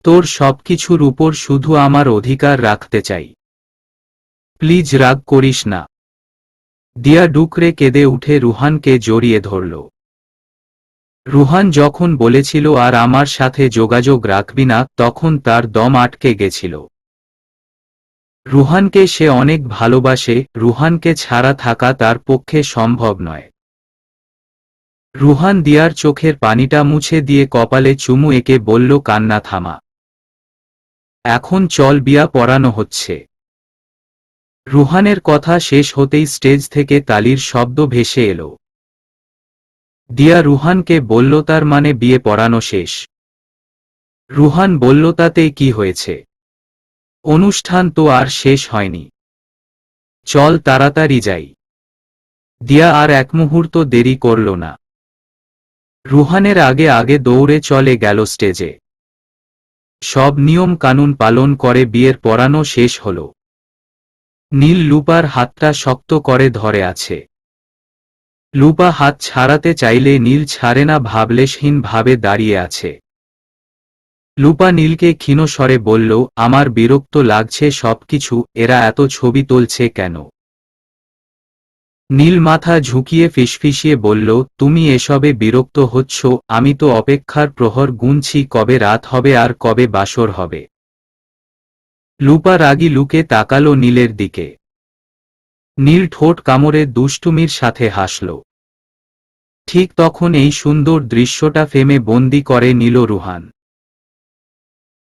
তোর সবকিছুর উপর শুধু আমার অধিকার রাখতে চাই। প্লিজ রাগ করিস না। দিয়া ডুকরে কেঁদে উঠে রুহানকে জড়িয়ে ধরল। রুহান যখন বলেছিল আর আমার সাথে যোগাযোগ রাখবি না, তখন তার দম আটকে গেছিল। রুহানকে সে অনেক ভালোবাসে, রুহানকে ছাড়া থাকা তার পক্ষে সম্ভব নয়। রুহান দিয়ার চোখের পানিটা মুছে দিয়ে কপালে চুমু এঁকে বলল, কান্না থামা। এখন চল, বিয়া পড়ানো হচ্ছে। রুহানের কথা শেষ হতেই স্টেজ থেকে তালির শব্দ ভেসে এলো। দিয়া রুহানকে বলল, তার মানে বিয়ে পড়ানো শেষ? রুহান বলল, তাতে কি হয়েছে? অনুষ্ঠান তো আর শেষ হয়নি। চল তাড়াতাড়ি যাই। দিয়া আর এক মুহূর্ত দেরি করল না। রুহানের আগে আগে দৌড়ে চলে গেল স্টেজে। সব নিয়ম কানুন পালন করে বিয়ের পড়ানো শেষ হল। নীল লুপার হাতটা শক্ত করে ধরে আছে। লুপা হাত ছাড়াতে চাইলে নীল ছাড়ে না, ভাবলেশহীন ভাবে দাঁড়িয়ে আছে। লুপা নীলকে ক্ষীণ স্বরে বলল, আমার বিরক্ত লাগছে সবকিছু, এরা এত ছবি তুলছে কেন? নীল মাথা ঝুঁকিয়ে ফিসফিসিয়ে বলল, তুমি এসবে বিরক্ত হচ্ছ? আমি তো অপেক্ষার প্রহর গুনছি, কবে রাত হবে আর কবে বাসর হবে। লুপা রাগী লুকে তাকালো নীলের দিকে। নীল ঠোঁট কামড়ে দুষ্টুমির সাথে হাসল। ঠিক তখন এই সুন্দর দৃশ্যটা ফ্রেমে বন্দি করে নিল রুহান।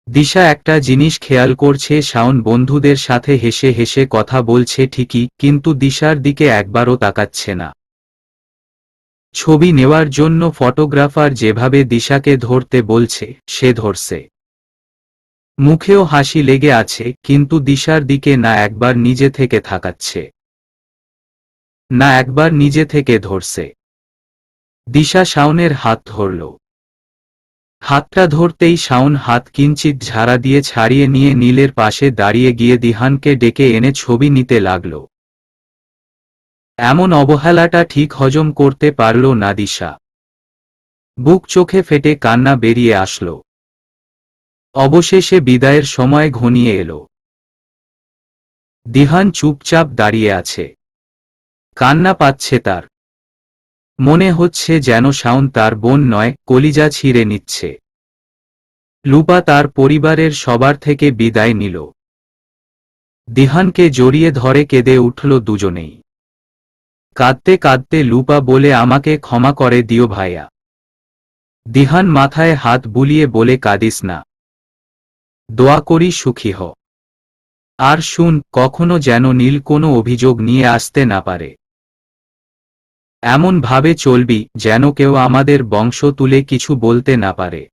দিশা একটা জিনিস খেয়াল করছে, শাওন বন্ধুদের সাথে হেসে হেসে কথা বলছে ঠিকই, কিন্তু দিশার দিকে একবারও তাকাচ্ছে না। ছবি নেওয়ার জন্য ফটোগ্রাফার যেভাবে দিশাকে ধরতে বলছে সে ধরছে। মুখেও হাসি লেগে আছে, কিন্তু দিশার দিকে না একবার নিজে থেকে তাকাচ্ছে, না একবার নিজে থেকে ধরছে। দিশা শাওনের হাত ধরল। হাতটা ধরতেই শাওন হাত কিঞ্চিত ঝাড়া দিয়ে ছাড়িয়ে নিয়ে নীলের পাশে দাঁড়িয়ে গিয়ে দিহানকে ডেকে এনে ছবি নিতে লাগল। এমন অবহেলাটা ঠিক হজম করতে পারল না দিশা। বুক চোখে ফেটে কান্না বেরিয়ে আসল। অবশেষে বিদায়ের সময় ঘনিয়ে এলো। দিহান চুপচাপ দাঁড়িয়ে আছে। কান্না পাচ্ছে তার। মনে হচ্ছে যেন শাওন তার বোন নয়, কলিজা ছিঁড়ে নিচ্ছে। লুপা তার পরিবারের সবার থেকে বিদায় নিল। দিহানকে জড়িয়ে ধরে কেঁদে উঠল দুজনেই। কাঁদতে কাঁদতে লুপা বলে, আমাকে ক্ষমা করে দিও ভাইয়া। দিহান মাথায় হাত বুলিয়ে বলে, কাঁদিস না, দোয়া করি সুখী হ। আর শুন, কখনো যেন নীল কোনো অভিযোগ নিয়ে আসতে না পারে। এমন ভাবে চলবি যেন কেউ আমাদের বংশ তুলে কিছু বলতে না পারে।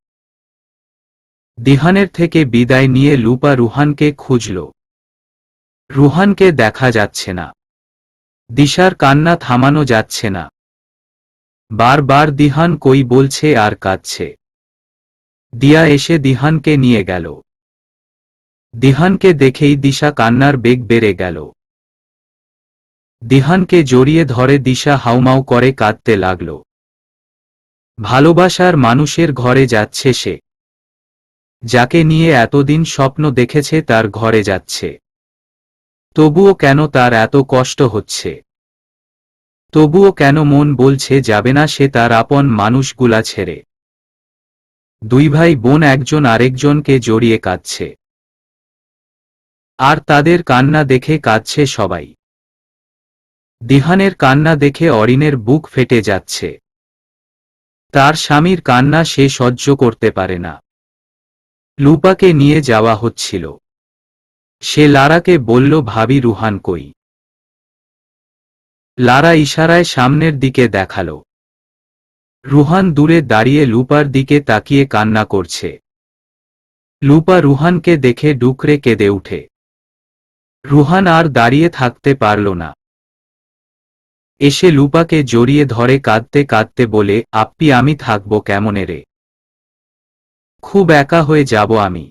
দিহানের থেকে বিদায় নিয়ে লুপা রুহানকে খুঁজল। রুহানকে দেখা যাচ্ছে না। দিশার কান্না থামানো যাচ্ছে না। বারবার দিহান কই বলছে আর কাঁদছে। দিয়া এসে দিহানকে নিয়ে গেল। দিহানকে দেখেই দিশা কান্নার বেগ বেড়ে গেল। দিহানকে জড়িয়ে ধরে দিশা হাউমাউ করে কাঁদতে লাগল। ভালোবাসার মানুষের ঘরে যাচ্ছে সে, যাকে নিয়ে এতদিন স্বপ্ন দেখেছে তার ঘরে যাচ্ছে। তবুও কেন তার এত কষ্ট হচ্ছে? তবুও কেন মন বলছে যাবে না সে তার আপন মানুষগুলা ছেড়ে? দুই ভাই বোন একজন আরেকজনকে জড়িয়ে কাঁদছে। আর তাদের কান্না দেখে কাঁদছে সবাই। দিহানের কান্না দেখে অরিনের বুক ফেটে যাচ্ছে। তার স্বামীর কান্না সে সহ্য করতে পারে না। লুপাকে নিয়ে যাওয়া হচ্ছিল। সে লারাকে বলল, ভাবি রুহান কই? লারা ইশারায় সামনের দিকে দেখাল। রুহান দূরে দাঁড়িয়ে লুপার দিকে তাকিয়ে কান্না করছে। লুপা রুহানকে দেখে ডুকরে কেঁদে উঠে। রুহান আর দাঁড়িয়ে থাকতে পারল না। এসে লুপাকে জড়িয়ে ধরে কাঁদতে কাঁদতে বলে, আপ্পি আমি থাকবো কেমনে রে? খুব একা হয়ে যাব আমি।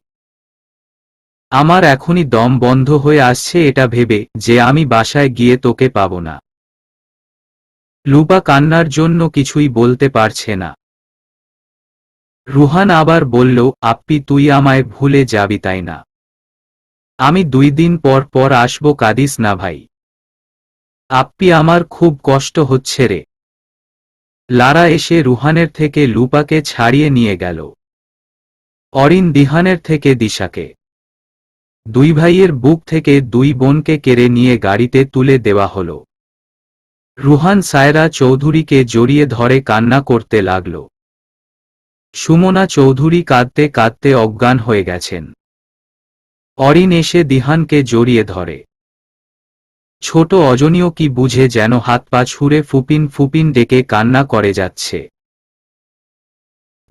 আমার এখনই দম বন্ধ হয়ে আসছে এটা ভেবে যে আমি বাসায় গিয়ে তোকে পাব না। লুপা কান্নার জন্য কিছুই বলতে পারছে না। রুহান আবার বলল, আপ্পি তুই আমায় ভুলে যাবি তাই না? আমি 2 দিন পর পর আসবো, কাঁদিস না ভাই। আপ্পি আমার খুব কষ্ট হচ্ছে রে। লারা এসে রুহানের থেকে লুপাকে ছাড়িয়ে নিয়ে গেল। অরিন দিহানের থেকে দিশাকে। দুই ভাইয়ের বুক থেকে দুই বোনকে কেড়ে নিয়ে গাড়িতে তুলে দেওয়া হল। রুহান সায়রা চৌধুরীকে জড়িয়ে ধরে কান্না করতে লাগল। সুমনা চৌধুরী কাঁদতে কাঁদতে অজ্ঞান হয়ে গেছেন। অরিন এসে দিহানকে জড়িয়ে ধরে। ছোট অজনীয় কি বুঝে যেন হাত পা ছুঁড়ে ফুপিন ফুপিন ডেকে কান্না করে যাচ্ছে।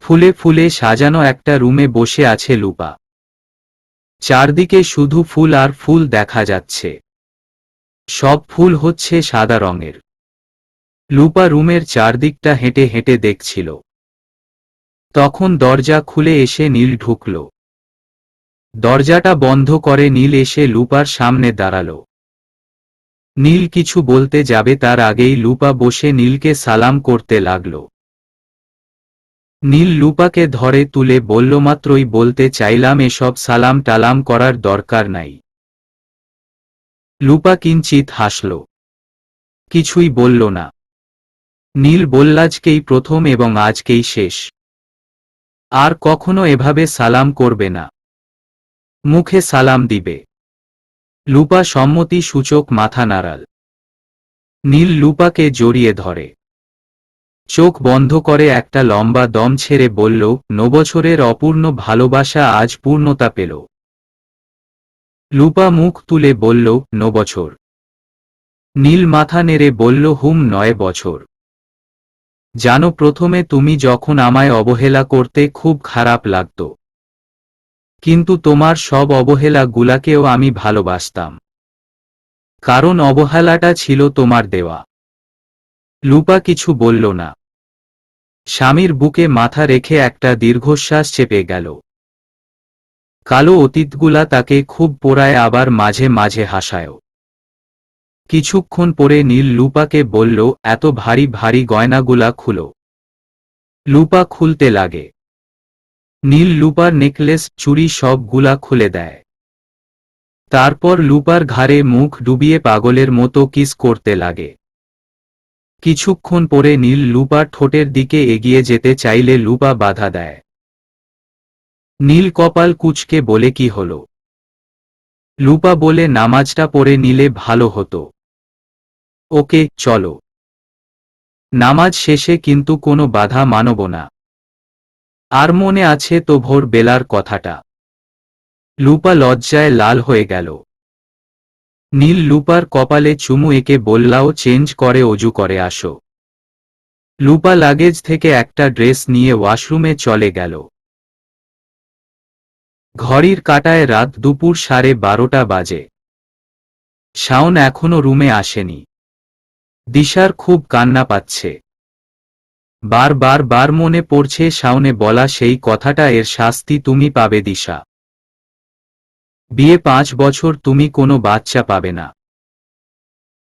ফুলে ফুলে সাজানো একটা রুমে বসে আছে লুপা। চারদিকে শুধু ফুল আর ফুল দেখা যাচ্ছে। সব ফুল হচ্ছে সাদা রঙের। লুপা রুমের চারদিকটা হেঁটে হেঁটে দেখছিল। তখন দরজা খুলে এসে নীল ঢুকল। দরজাটা বন্ধ করে নীল এসে লুপার সামনে দাঁড়াল। নীল কিছু বলতে যাবে তার আগেই লুপা বসে নীলকে সালাম করতে লাগল। নীল লুপাকে ধরে তুলে বলল, মাত্রই বলতে চাইলাম এসব সালাম টালাম করার দরকার নাই। লুপা কিঞ্চিত হাসল, কিছুই বলল না। নীল বলল, আজকেই প্রথম এবং আজকেই শেষ। আর কখনো এভাবে সালাম করবে না, মুখে সালাম দিবে। লুপা সম্মতি সূচক মাথা নাড়াল। নীল লুপাকে জড়িয়ে ধরে চোখ বন্ধ করে একটা লম্বা দম ছেড়ে বলল, 9 বছরের অপূর্ণ ভালোবাসা আজ পূর্ণতা পেল। লুপা মুখ তুলে বলল, 9 বছর। নীল মাথা নেড়ে বলল, 9 বছর। জানো, প্রথমে তুমি যখন আমায় অবহেলা করতে খুব খারাপ লাগতো, কিন্তু তোমার সব অবহেলা গুলাকেও আমি ভালোবাসতাম, কারণ অবহেলাটা ছিল তোমার দেওয়া। লুপা কিছু বলল না। স্বামীর বুকে মাথা রেখে একটা দীর্ঘশ্বাস চেপে গেল। কালো অতীতগুলা তাকে খুব পোড়ায়, আবার মাঝে মাঝে হাসায়ও। কিছুক্ষণ পরে নীল লুপাকে বলল, এত ভারী ভারী গয়নাগুলা খুলো। লুপা খুলতে লাগে। নীল লুপার নেকলেস চুড়ি সবগুলা খুলে দেয়। তারপর লুপার ঘাড়ে মুখ ডুবিয়ে পাগলের মতো কিস করতে লাগে। কিছুক্ষণ পরে নীল লুপার ঠোঁটের দিকে এগিয়ে যেতে চাইলে লুপা বাধা দেয়। নীল কপাল কুঁচকে বলে, কি হলো? লুপা বলে, নামাজটা পড়ে নিলে ভালো হতো। ওকে, চলো। নামাজ শেষে কিন্তু কোনো বাধা মানব না। আর মনে আছে তো ভোর বেলার কথাটা? লুপা লজ্জায় লাল হয়ে গেল। নীল লুপার কপালে চুমু এঁকে বললাও, চেঞ্জ করে অজু করে আসো। লুপা লাগেজ থেকে একটা ড্রেস নিয়ে ওয়াশরুমে চলে গেল। ঘড়ির কাঁটায় রাত দুপুর 12:30 বাজে। শাওন এখনো রুমে আসেনি। দিশার খুব কান্না পাচ্ছে। বার মনে পড়ছে শাওনে বলা সেই কথাটা, এর শাস্তি তুমি পাবে দিশা। বিয়ে 5 বছর তুমি কোনো বাচ্চা পাবে না।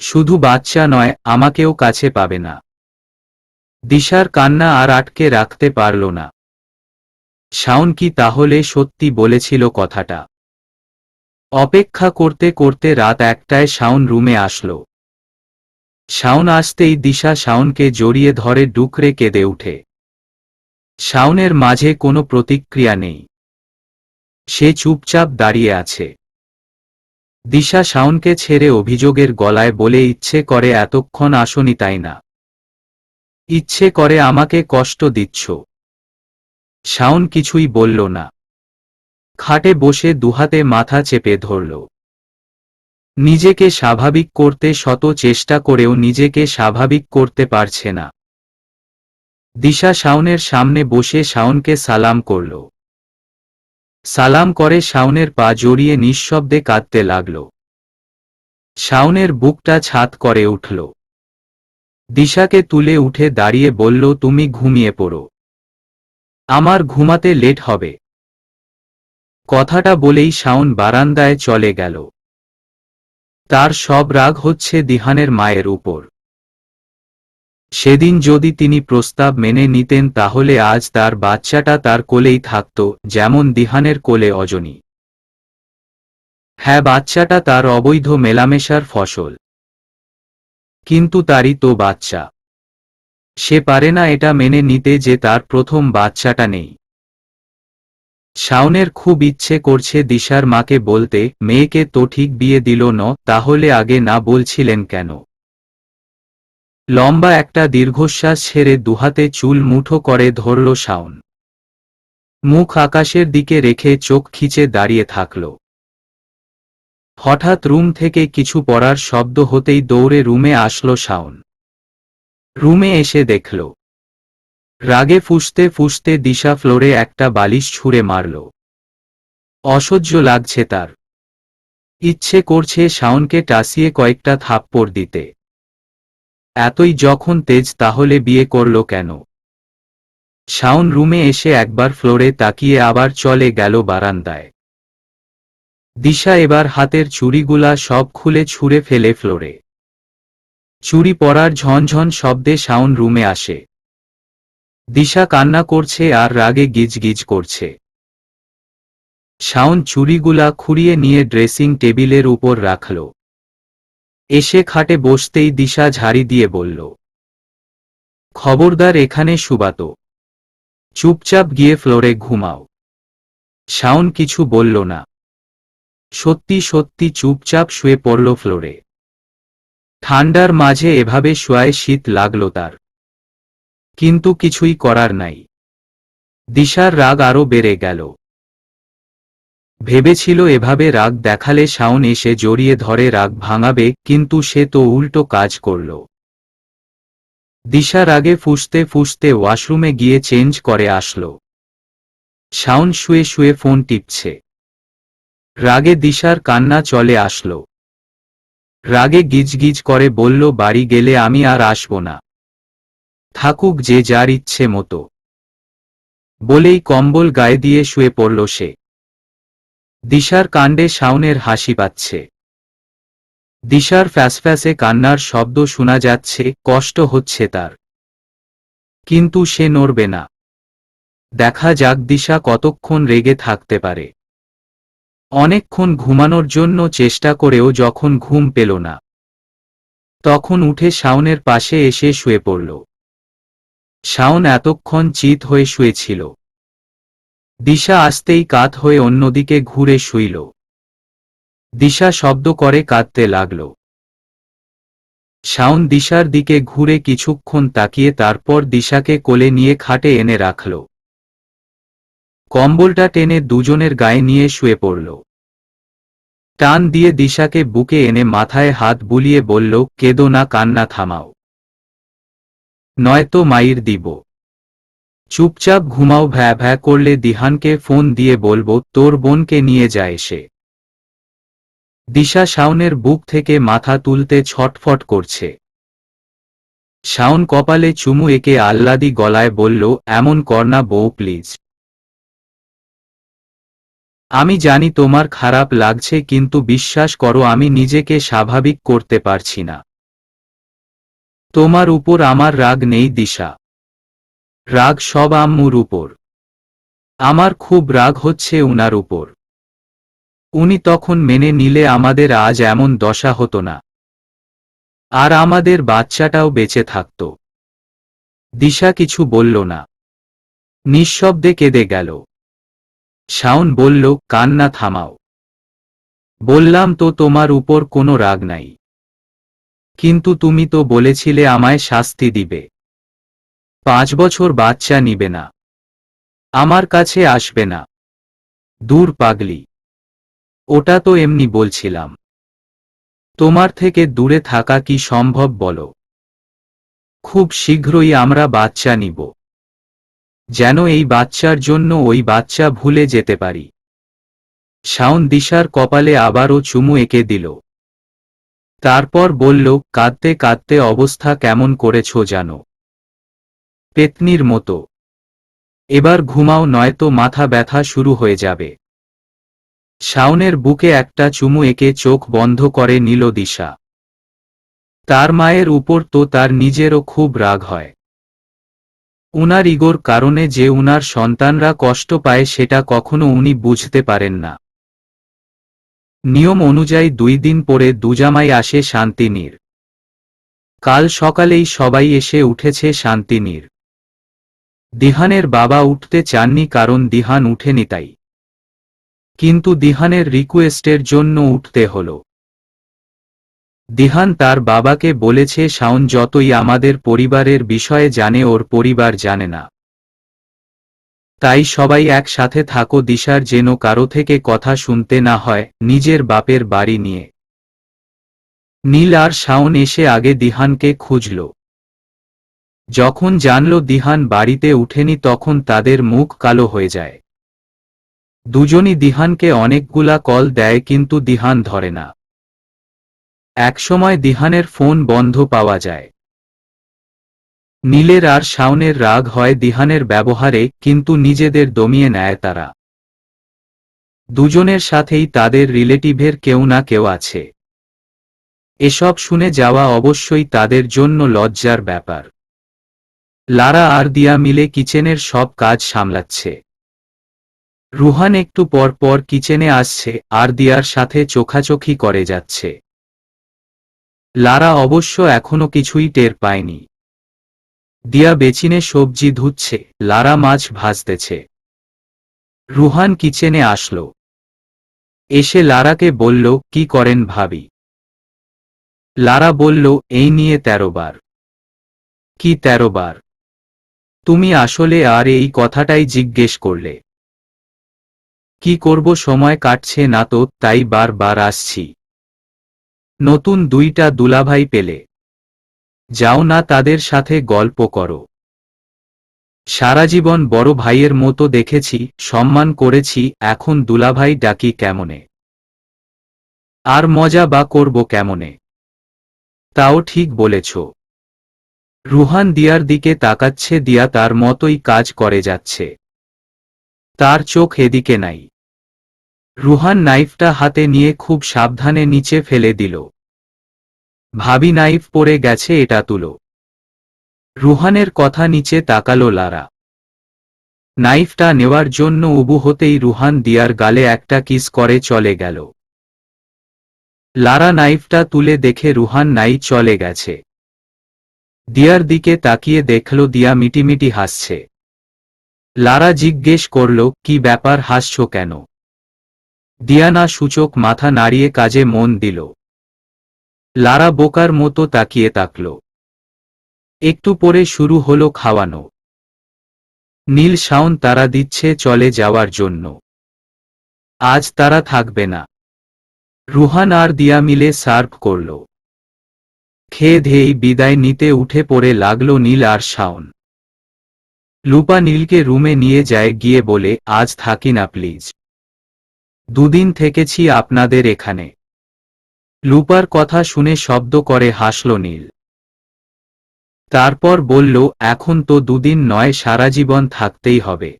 শুধু বাচ্চা নয়, আমাকেও কাছে পাবে না। দিশার কান্না আর আটকে রাখতে পারল না। শাওন কি তাহলে সত্যি বলেছিল কথাটা? অপেক্ষা করতে করতে রাত 1টায় শাওন রুমে আসলো। শাওন আসতেই দিশা শাওনকে জড়িয়ে ধরে ডুকরে কেঁদে উঠে। শাওনের মাঝে কোনো প্রতিক্রিয়া নেই। সে চুপচাপ দাঁড়িয়ে আছে। দিশা শাওনকে ছেড়ে অভিযোগের গলায় বলে, ইচ্ছে করে এতক্ষণ আসনি তাই না? ইচ্ছে করে আমাকে কষ্ট দিচ্ছ? শাওন কিছুই বলল না। খাটে বসে দুহাতে মাথা চেপে ধরল। নিজেকে স্বাভাবিক করতে শত চেষ্টা করেও নিজেকে স্বাভাবিক করতে পারছে না। দিশা শাওনের সামনে বসে শাওনকে সালাম করল। সালাম করে শাওনের পা জড়িয়ে নিঃশব্দে কাঁদতে লাগল। শাওনের বুকটা ছাদ করে উঠল। দিশাকে তুলে উঠে দাঁড়িয়ে বলল, তুমি ঘুমিয়ে পড়ো, আমার ঘুমাতে লেট হবে। কথাটা বলেই শাওন বারান্দায় চলে গেল। তার সব রাগ হচ্ছে দিহানের মায়ের উপর। সেদিন যদি তিনি প্রস্তাব মেনে নিতেন তাহলে আজ তার বাচ্চাটা তার কোলেই থাকত, যেমন দিহানের কোলে অজনী। হ্যাঁ, বাচ্চাটা তার অবৈধ মেলামেশার ফসল, কিন্তু তারই তো বাচ্চা। সে পারে না এটা মেনে নিতে যে তার প্রথম বাচ্চাটা নেই। শাওনের খুব ইচ্ছে করছে দিশার মাকে বলতে, মেয়েকে তো ঠিক বিয়ে দিল না, তাহলে আগে না বলছিলেন কেন? লম্বা একটা দীর্ঘশ্বাস ছেড়ে দুহাতে চুল মুঠো করে ধরল শাওন। মুখ আকাশের দিকে রেখে চোখ খিচে দাঁড়িয়ে থাকল। হঠাৎ রুম থেকে কিছু পড়ার শব্দ হতেই দৌড়ে রুমে আসলো শাওন। রুমে এসে দেখল রাগে ফুঁসতে ফুঁসতে দিশা ফ্লোরে একটা বালিশ ছুঁড়ে মারল। অসহ্য লাগছে তার। ইচ্ছে করছে শাওনকে টাসিয়ে কয়েকটা থাপ্পড় দিতে। এতই যখন তেজ তাহলে বিয়ে করল কেন? শাওন রুমে এসে একবার ফ্লোরে তাকিয়ে আবার চলে গেল বারান্দায়। দিশা এবার হাতের চুড়িগুলা সব খুলে ছুঁড়ে ফেলে ফ্লোরে। চুরি পড়ার ঝনঝন শব্দে শাওন রুমে আসে। দিশা কান্না করছে আর রাগে গিজগিজ করছে। শাওন চুড়িগুলা খুঁড়িয়ে নিয়ে ড্রেসিং টেবিলের উপর রাখল। এসে খাটে বসতেই দিশা ঝাড়ি দিয়ে বলল, খবরদার এখানে শুবাতো, চুপচাপ গিয়ে ফ্লোরে ঘুমাও। শাওন কিছু বলল না। সত্যি সত্যি চুপচাপ শুয়ে পড়ল ফ্লোরে। ঠান্ডার মাঝে এভাবে শোয়ায় শীত লাগল তার, কিন্তু কিছুই করার নাই। দিশার রাগ আরো বেড়ে গেল। ভেবেছিল এভাবে রাগ দেখালে শাওন এসে জড়িয়ে ধরে রাগ ভাঙাবে, কিন্তু সে তো উল্টো কাজ করল। দিশা রাগে ফুঁসতে ফুঁসতে ওয়াশরুমে গিয়ে চেঞ্জ করে আসল। শাওন শুয়ে শুয়ে ফোন টিপছে। রাগে দিশার কান্না চলে আসল। রাগে গিজগিজ করে বলল, বাড়ি গেলে আমি আর আসব না, থাকুক যে যার ইচ্ছে মতো। বলেই কম্বল গায়ে দিয়ে শুয়ে পড়ল সে। দিশার কাণ্ডে শাওনের হাসি পাচ্ছে। দিশার ফ্যাসফ্যাসে কান্নার শব্দ শোনা যাচ্ছে, কষ্ট হচ্ছে তার, কিন্তু সে নড়বে না। দেখা যাক দিশা কতক্ষণ রেগে থাকতে পারে। অনেকক্ষণ ঘুমানোর জন্য চেষ্টা করেও যখন ঘুম পেল না, তখন উঠে শাওনের পাশে এসে শুয়ে পড়ল। শাওন এতক্ষণ চিত হয়ে শুয়েছিল। দিশা আসতেই কাত হয়ে অন্যদিকে ঘুরে শুইল। দিশা শব্দ করে কাঁদতে লাগল। শাওন দিশার দিকে ঘুরে কিছুক্ষণ তাকিয়ে তারপর দিশাকে কোলে নিয়ে খাটে এনে রাখল। কম্বলটা টেনে দুজনের গায়ে নিয়ে শুয়ে পড়ল। টান দিয়ে দিশাকে বুকে এনে মাথায় হাত বুলিয়ে বলল, কেঁদো না, কান্না থামাও, নয়তো মাইর দিব। চুপচাপ ঘুমাও, ভ্যা ভ্যা করলে দিহানকে ফোন দিয়ে বলবো তোর বোনকে নিয়ে যায় এসে। দিশা শাওনের বুক থেকে মাথা তুলতে ছটফট করছে। শাওন কপালে চুমু এঁকে আহ্লাদি গলায় বলল, এমন করনা বউ প্লিজ। আমি জানি তোমার খারাপ লাগছে, কিন্তু বিশ্বাস করো আমি নিজেকে স্বাভাবিক করতে পারছি না। তোমার উপর আমার রাগ নেই দিশা, রাগ সব আম্মুর উপর। আমার খুব রাগ হচ্ছে উনার উপর। উনি তখন মেনে নিলে আমাদের আজ এমন দশা হতো না, আর আমাদের বাচ্চাটাও বেঁচে থাকত। দিশা কিছু বলল না, নিঃশব্দে কেঁদে গেল। শাওন বলল, কান্না থামাও। বললাম তো তোমার উপর কোনো রাগ নাই, কিন্তু তুমি তো বলেছিলে আমায় শাস্তি দিবে, 5 বছর বাচ্চা নিবে না, আমার কাছে আসবে না। দূর পাগলি, ওটা তো এমনি বলছিলাম। তোমার থেকে দূরে থাকা কি সম্ভব বলো? খুব শীঘ্রই আমরা বাচ্চা নিব, যেন এই বাচ্চার জন্য ওই বাচ্চা ভুলে যেতে পারি। শাওন দিশার কপালে আবারও চুমু এঁকে দিল। তারপর বলল, কাঁদতে কাঁদতে অবস্থা কেমন করেছ জানো, পেতনির মতো। এবার ঘুমাও, নয়তো মাথা ব্যথা শুরু হয়ে যাবে। শাওনের বুকে একটা চুমু এঁকে চোখ বন্ধ করে নিল দিশা। তার মায়ের উপর তো তার নিজেরও খুব রাগ হয়। উনার ইগোর কারণে যে উনার সন্তানরা কষ্ট পায় সেটা কখনো উনি বুঝতে পারেন না। নিয়ম অনুযায়ী 2 দিন পরে দুজামাই আসে শান্তিনীর। কাল সকালেই সবাই এসে উঠেছে শান্তিনীর। দিহানের বাবা উঠতে চাননি, কারণ দিহান উঠেনি তাই, কিন্তু দিহানের রিকোয়েস্টের জন্য উঠতে হলো। দিহান তার বাবাকে বলেছে, শাওন যতই আমাদের পরিবারের বিষয়ে জানে, ওর পরিবার জানে না। তাই সবাই একসাথে থাকো, দিশার যেন কারো থেকে কথা শুনতে না হয়, নিজের বাপের বাড়ি নিয়ে। নীল আর শাওন এসে আগে দিহানকে খুঁজল। যখন জানল দিহান বাড়িতে উঠেনি, তখন তাদের মুখ কালো হয়ে যায়। দুজনই দিহানকে অনেকগুলা কল দেয়, কিন্তু দিহান ধরে না। একসময় দিহানের ফোন বন্ধ পাওয়া যায়। নীলের আর শাওনের রাগ হয় দিহানের ব্যবহারে, কিন্তু নিজেদের দমিয়ে নেয় তারা। দুজনের সাথেই তাদের রিলেটিভের কেউ না কেউ আছে। এসব শুনে যাওয়া অবশ্যই তাদের জন্য লজ্জার ব্যাপার। লারা আর দিয়া মিলে কিচেনের সব কাজ সামলাচ্ছে। রুহান একটু পর পর কিচেনে আসছে আর দিয়ার সাথে চোখাচোখি করে যাচ্ছে। লারা অবশ্য এখনো কিছুই টের পায়নি। দিয়া বেচিনে সবজি ধুচ্ছে, লারা মাছ ভাজতেছে। রুহান কিচেনে আসলো। এসে লারাকে বলল, কি করেন ভাবি? লারা বলল, এই নিয়ে 13 বার। কি 13 বার? তুমি আসলে আর এই কথাটাই জিজ্ঞেস করলে? কি করব, সময় কাটছে না তো, তাই বারবার আসছি। নতুন 2টা দুলাভাই পেলে যাও না, তাদের সাথে গল্প করো। সারা জীবন বড় ভাইয়ের মতো দেখেছি, সম্মান করেছি, এখন দুলাভাই ডাকি কেমনে? আর মজা বা করব কেমনে? তাও ঠিক বলেছ। রুহান দিয়ার দিকে তাকাচ্ছে, দিয়া তার মতোই কাজ করে যাচ্ছে। তার চোখ এদিকে নাই। রুহান নাইফটা হাতে নিয়ে খুব সাবধানে নিচে ফেলে দিল। ভাবি, নাইফ পড়ে গেছে, এটা তুলো। রুহানের কথা নিচে তাকালো লারা। নাইফটা নেওয়ার জন্য উবু হতেই রুহান দিয়ার গালে একটা কিস করে চলে গেল। লারা নাইফটা তুলে দেখে রুহান নাই চলে গেছে। দিয়ার দিকে তাকিয়ে দেখল দিয়া মিটিমিটি হাসছে। লারা জিজ্ঞেস করল, কি ব্যাপার, হাসছো কেন? দিয়া না সূচক মাথা নাড়িয়ে কাজে মন দিল। লারা বোকার মতো তাকিয়ে তাকল। একটু পরে শুরু হলো খাওয়ানো। নীল শাওন তারা দিচ্ছে চলে যাওয়ার জন্য। আজ তারা থাকবে না। রুহান আর দিয়া মিলে সার্ভ করল। খেয়ে ধেয়েই বিদায় নিতে উঠে পড়ে লাগলো নীল আর শাওন। লুপা নীলকে রুমে নিয়ে যায়, গিয়ে বলে, আজ থাকি না প্লিজ। 2 দিন থেকেছি আপনাদের এখানে। লুপার কথা শুনে শব্দ করে হাসল নীল। তারপর বলল, এখন তো 2 দিন নয়, সারা জীবন থাকতেই হবে।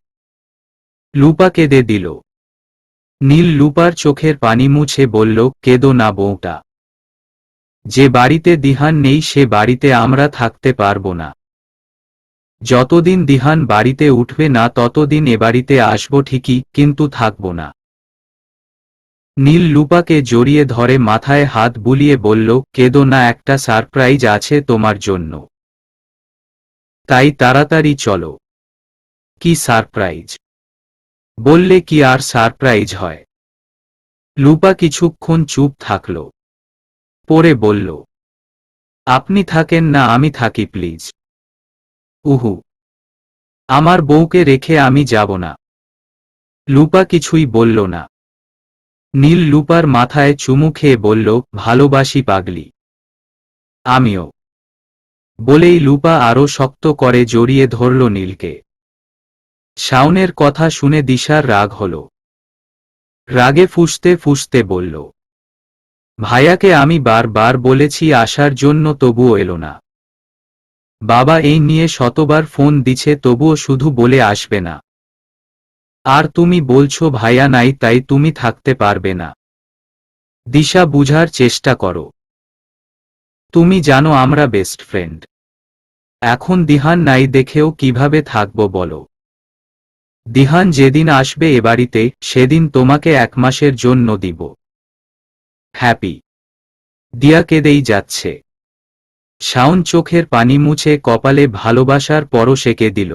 লুপা কেঁদে দিল। নীল লুপার চোখের পানি মুছে বলল, কেঁদো না বউটা। যে বাড়িতে দিহান নেই সে বাড়িতে আমরা থাকতে পারবো না। যতদিন দিহান বাড়িতে উঠবে না ততদিন এ বাড়িতে আসবো ঠিকই, কিন্তু থাকবো না। নীল লুপাকে জড়িয়ে ধরে মাথায় হাত বুলিয়ে বলল, কেঁদো না, একটা সারপ্রাইজ আছে তোমার জন্য। তাই তাড়াতাড়ি চলো। কি সারপ্রাইজ? বললে কি আর সারপ্রাইজ হয়? লুপা কিছুক্ষণ চুপ থাকল। পরে বলল, আপনি থাকেন না আমি থাকি প্লিজ। উহু, আমার বউকে রেখে আমি যাব না। লুপা কিছুই বলল না। নীল লুপার মাথায় চুমু খেয়ে বলল, ভালোবাসি পাগলি। আমিও। বলেই লুপা আরো শক্ত করে জড়িয়ে ধরল নীলকে। শাওনের কথা শুনে দিশার রাগ হল। রাগে ফুঁসতে ফুঁসতে বলল, ভাইয়াকে আমি বারবার বলেছি আসার জন্য, তবুও এলো না। বাবা এই নিয়ে শতবার ফোন দিছে, তবুও শুধু বলে আসবে না। আর তুমি বলছো ভাইয়া নাই তাই তুমি থাকতে পারবে না। দিশা, বুঝার চেষ্টা করো। তুমি জানো আমরা বেস্ট ফ্রেন্ড। এখন দিহান নাই দেখেও কিভাবে থাকবো বলো? দিহান যেদিন আসবে এ বাড়িতে সেদিন তোমাকে 1 মাসের জন্য দিব। হ্যাপি? দিয়া কেঁদেই যাচ্ছে। শাওন চোখের পানি মুছে কপালে ভালোবাসার পরশ এঁকে দিল।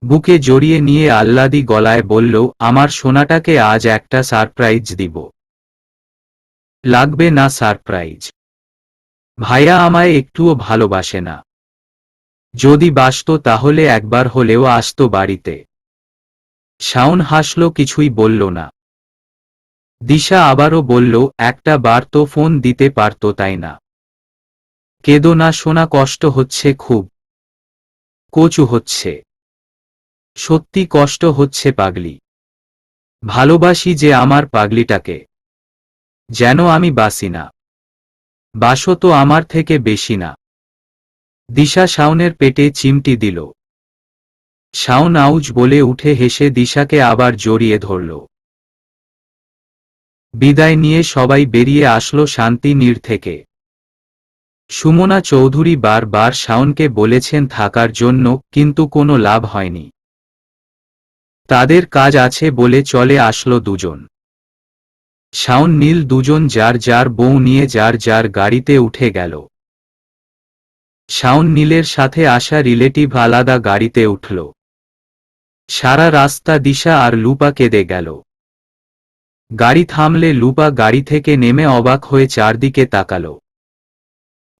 বুকে জড়িয়ে নিয়ে আহ্লাদি গলায় বলল, আমার সোনাটাকে আজ একটা সারপ্রাইজ দিব। লাগবে না সারপ্রাইজ। ভাইয়া আমায় একটুও ভালোবাসে না। যদি বাসতো তাহলে একবার হলেও আসতো বাড়িতে। শাওন হাসল, কিছুই বলল না। দিশা আবারও বলল, একটা বার তো ফোন দিতে পারতো তাই না? কেঁদো না সোনা, কষ্ট হচ্ছে খুব। কচু হচ্ছে। সত্যি কষ্ট হচ্ছে পাগলি। ভালোবাসি যে আমার পাগলিটাকে। যেন আমি বাসি না। বাসো তো আমার থেকে বেশি না। দিশা শাওনের পেটে চিমটি দিল। শাওন আউজ বলে উঠে হেসে দিশাকে আবার জড়িয়ে ধরল। বিদায় নিয়ে সবাই বেরিয়ে আসলো শান্তিনীড় থেকে। সুমনা চৌধুরী বারবার শাওনকে বলেছেন থাকার জন্য, কিন্তু কোনো লাভ হয়নি। তাদের কাজ আছে বলে চলে আসলো দুজন। শাওন নীল দুজন যার যার বউ নিয়ে যার যার গাড়িতে উঠে গেল। শাওন নীলের সাথে আসা রিলেটিভ আলাদা গাড়িতে উঠল। সারা রাস্তা দিশা আর লুপা কেঁদে গেল। গাড়ি থামলে লুপা গাড়ি থেকে নেমে অবাক হয়ে চারদিকে তাকাল।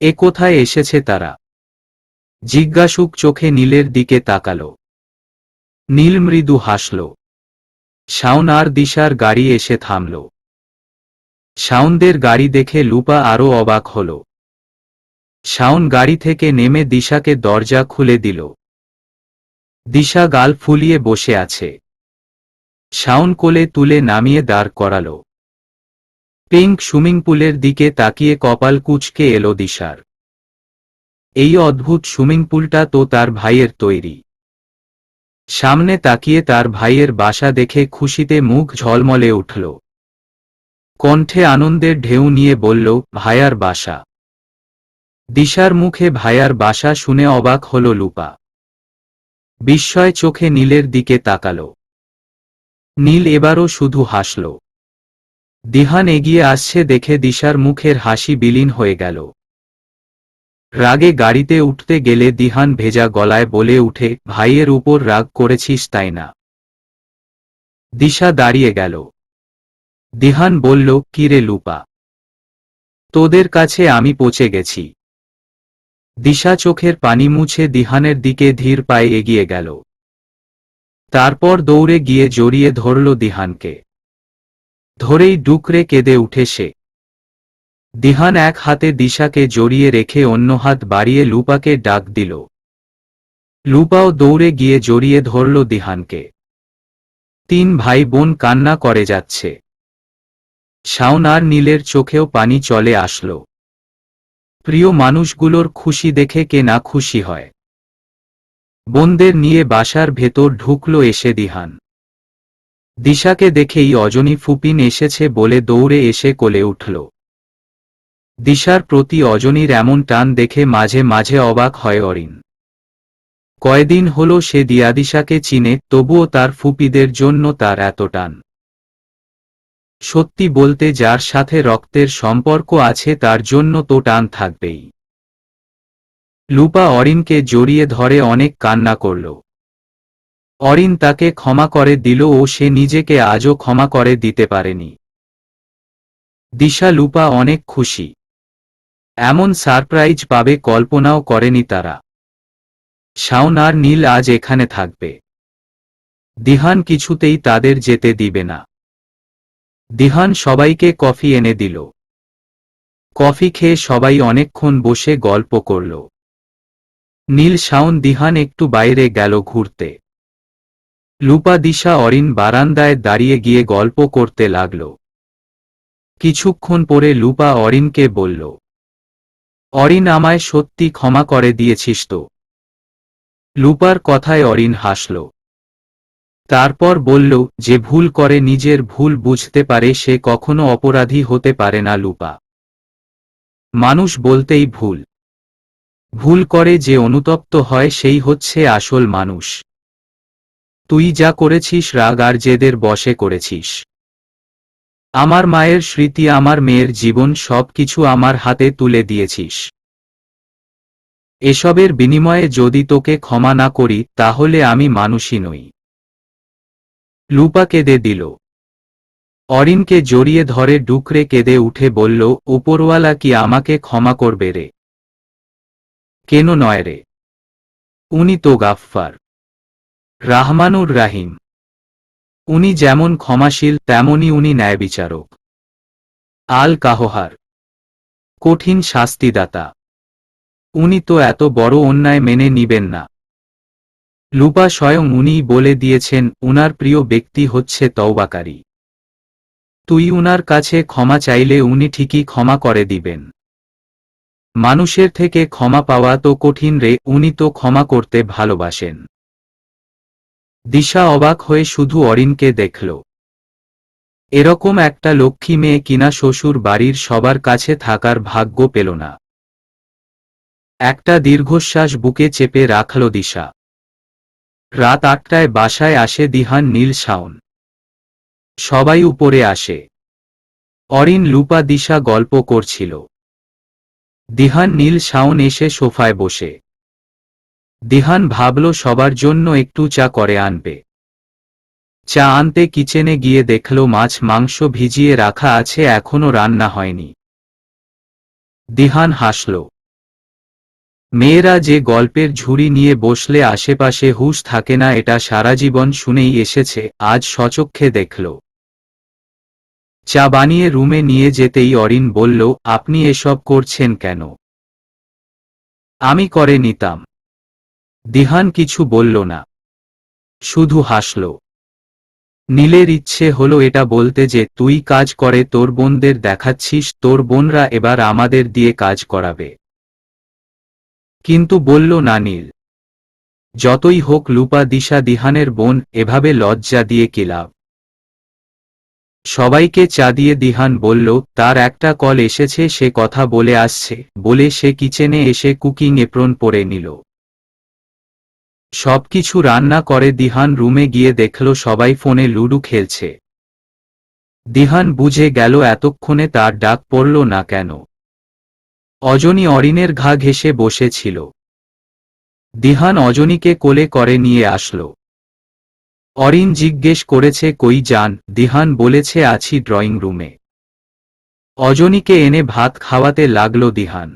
এ কোথায় এসেছে তারা? জিজ্ঞাসুক চোখে নীলের দিকে তাকাল। নীল মৃদু হাসল। শাওন আর দিশার গাড়ি এসে থামল। শাওনদের গাড়ি দেখে লুপা আরও অবাক হল। শাওন গাড়ি থেকে নেমে দিশাকে দরজা খুলে দিল। দিশা গাল ফুলিয়ে বসে আছে। শাওন কোলে তুলে নামিয়ে দাঁড় করাল। পিঙ্ক সুইমিং পুলের দিকে তাকিয়ে কপাল কুঁচকে এলো দিশার। এই অদ্ভুত সুইমিং পুলটা তো তার ভাইয়ের তৈরি। সামনে তাকিয়ে তার ভাইয়ের বাসা দেখে খুশিতে মুখ ঝলমলে উঠল। কণ্ঠে আনন্দের ঢেউ নিয়ে বলল, ভাইয়ার বাসা। দিশার মুখে ভাইয়ার বাসা শুনে অবাক হল লুপা। বিস্ময় চোখে নীলের দিকে তাকাল। নীল এবারও শুধু হাসল। দিহান এগিয়ে আসছে দেখে দিশার মুখের হাসি বিলীন হয়ে গেল। রাগে গাড়িতে উঠতে গেলে দিহান ভেজা গলায় বলে উঠে, ভাইয়ের উপর রাগ করেছিস তাই না? দিশা দাঁড়িয়ে গেল। দিহান বলল, কিরে লুপা, তোদের কাছে আমি পচে গেছি। দিশা চোখের পানি মুছে দিহানের দিকে ধীর পায়ে এগিয়ে গেল। তারপর দৌড়ে গিয়ে জড়িয়ে ধরল দিহানকে। ধরেই ডুকরে কেঁদে উঠে সে। দিহান এক হাতে দিশাকে জড়িয়ে রেখে অন্য হাত বাড়িয়ে লুপাকে ডাক দিল। লুপাও দৌড়ে গিয়ে জড়িয়ে ধরল দিহানকে। তিন ভাই বোন কান্না করে যাচ্ছে। শাওন আর নীলের চোখেও পানি চলে আসল। প্রিয় মানুষগুলোর খুশি দেখে কে না খুশি হয়। বোনদের নিয়ে বাসার ভেতর ঢুকল এসে দিহান। দিশাকে দেখেই অজনী ফুপিন এসেছে বলে দৌড়ে এসে কোলে উঠল। দিশার প্রতি অজনীর এমন টান দেখে মাঝে মাঝে অবাক হয় অরিন। কয়দিন হল সে দিয়াদিশাকে চিনে, তবুও তার ফুপিদের জন্য তার এত টান। সত্যি বলতে যার সাথে রক্তের সম্পর্ক আছে তার জন্য তো টান থাকবেই। লুপা অরিনকে জড়িয়ে ধরে অনেক কান্না করল। অরিন তাকে ক্ষমা করে দিল ও সে নিজেকে আজও ক্ষমা করে দিতে পারেনি। দিশা লুপা অনেক খুশি। এমন সারপ্রাইজ পাবে কল্পনাও করেনি তারা। শাওন আর নীল আজ এখানে থাকবে। দিহান কিছুতেই তাদের যেতে দিবে না। দিহান সবাইকে কফি এনে দিল। কফি খেয়ে সবাই অনেকক্ষণ বসে গল্প করল। নীল শাওন দিহান একটু বাইরে গেল ঘুরতে। লুপা দিশা অরিন বারান্দায় দাঁড়িয়ে গিয়ে গল্প করতে লাগল। কিছুক্ষণ পরে লুপা অরিনকে বলল, অরিন আমায় সত্যি ক্ষমা করে দিয়েছিস তো? লুপার কথায় অরিন হাসল। তারপর বলল, যে ভুল করে নিজের ভুল বুঝতে পারে সে কখনো অপরাধী হতে পারে না লুপা। মানুষ বলতেই ভুল। ভুল করে যে অনুতপ্ত হয় সেই হচ্ছে আসল মানুষ। তুই যা করেছিস রাগ আর জেদের বশে করেছিস। আমার মায়ের স্মৃতি, আমার মেয়ের জীবন সবকিছু আমার হাতে তুলে দিয়েছিস। এসবের বিনিময়ে যদি তোকে ক্ষমা না করি তাহলে আমি মানুষই নই। লুপা কেঁদে দিল। অরিনকে জড়িয়ে ধরে ডুকরে কেঁদে উঠে বলল, উপরওয়ালা কি আমাকে ক্ষমা করবে রে? কেন নয় রে? উনি তো গাফফার, রাহমানুর রাহিম। উনি যেমন ক্ষমাশীল তেমনি উনি ন্যায়বিচারক, আল কাহহার, কঠিন শাস্তিদাতা। উনি তো এত বড় অন্যায় মেনে নিবেন না। লুপা স্বয়ং উনিই বলে দিয়েছেন উনার প্রিয় ব্যক্তি হচ্ছে তওবাকারী। তুই উনার কাছে ক্ষমা চাইলে উনি ঠিকই ক্ষমা করে দিবেন। মানুষের থেকে ক্ষমা পাওয়া তো কঠিন রে, উনি তো ক্ষমা করতে ভালোবাসেন। দিশা অবাক হয়ে শুধু অরিনকে দেখল। এরকম একটা লক্ষ্মী মেয়ে কিনা শ্বশুর বাড়ির সবার কাছে থাকার ভাগ্য পেল না। একটা দীর্ঘশ্বাস বুকে চেপে রাখল দিশা। রাত 8টায় বাসায় আসে দিহান, নীল, শাওন। সবাই উপরে আসে। অরিন, লুপা, দিশা গল্প করছিল। দিহান, নীল, শাওন এসে সোফায় বসে। দিহান ভাবল সবার জন্য একটু চা করে আনবে। চা আনতে কিচেনে গিয়ে দেখল মাছ মাংস ভিজিয়ে রাখা আছে, এখনো রান্না হয়নি। দিহান হাসল। মেয়েরা যে গল্পের ঝুড়ি নিয়ে বসলে আশেপাশে হুঁশ থাকে না, এটা সারা জীবন শুনেই এসেছে, আজ স্বচক্ষে দেখল। চা বানিয়ে রুমে নিয়ে যেতেই অরিন বলল, আপনি এসব করছেন কেন? আমি করে নিতাম। দিহান কিছু বলল না, শুধু হাসল। নীলের ইচ্ছে হলো এটা বলতে যে, তুই কাজ করে তোর বোনদের দেখাচ্ছিস, তোর বোনরা এবার আমাদের দিয়ে কাজ করাবে। কিন্তু বলল না নীল। যতই হোক লুপা, দিশা দিহানের বোন, এভাবে লজ্জা দিয়ে কি লাভ? সবাইকে চা দিয়ে দিহান বলল, তার একটা কল এসেছে, সে কথা বলে আসছে, বলে সে কিচেনে এসে কুকিং এপ্রন পরে নিল। সবকিছু রান্না করে দিহান রুমে গিয়ে দেখল সবাই ফোনে লুডু খেলছে। দিহান বুঝে গেল এতক্ষণে তার ডাক পড়ল না কেন। অজনী অরিনের ঘা ঘেঁষে বসেছিল। দিহান অজনীকে কোলে করে নিয়ে আসল। অরিন জিজ্ঞেস করেছে, কই যান? দিহান বলেছে, আছি ড্রয়িং রুমে। অজনীকে এনে ভাত খাওয়াতে লাগল দিহান।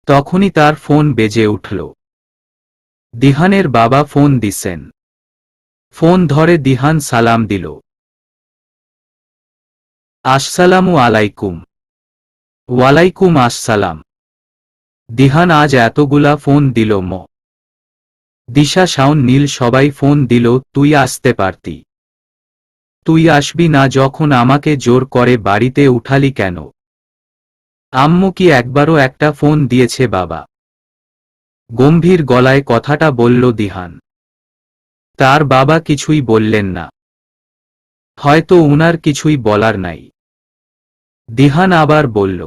তখনই তার ফোন বেজে উঠল। দিহানের বাবা ফোন দিছেন। ফোন ধরে দিহান সালাম দিল। আসসালামু আলাইকুম। ওয়ালাইকুম আসসালাম। দিহান আজ এতগুলা ফোন দিল ম? দিশা, শাওন, নীল সবাই ফোন দিল, তুই আসতে পারতি। তুই আসবি না যখন আমাকে জোর করে বাড়িতে উঠালি কেন? আম্মু কি একবারও একটা ফোন দিয়েছে বাবা? গম্ভীর গলায় কথাটা বলল দিহান। তার বাবা কিছুই বললেন না। হয়তো উনার কিছুই বলার নাই। দিহান আবার বলল,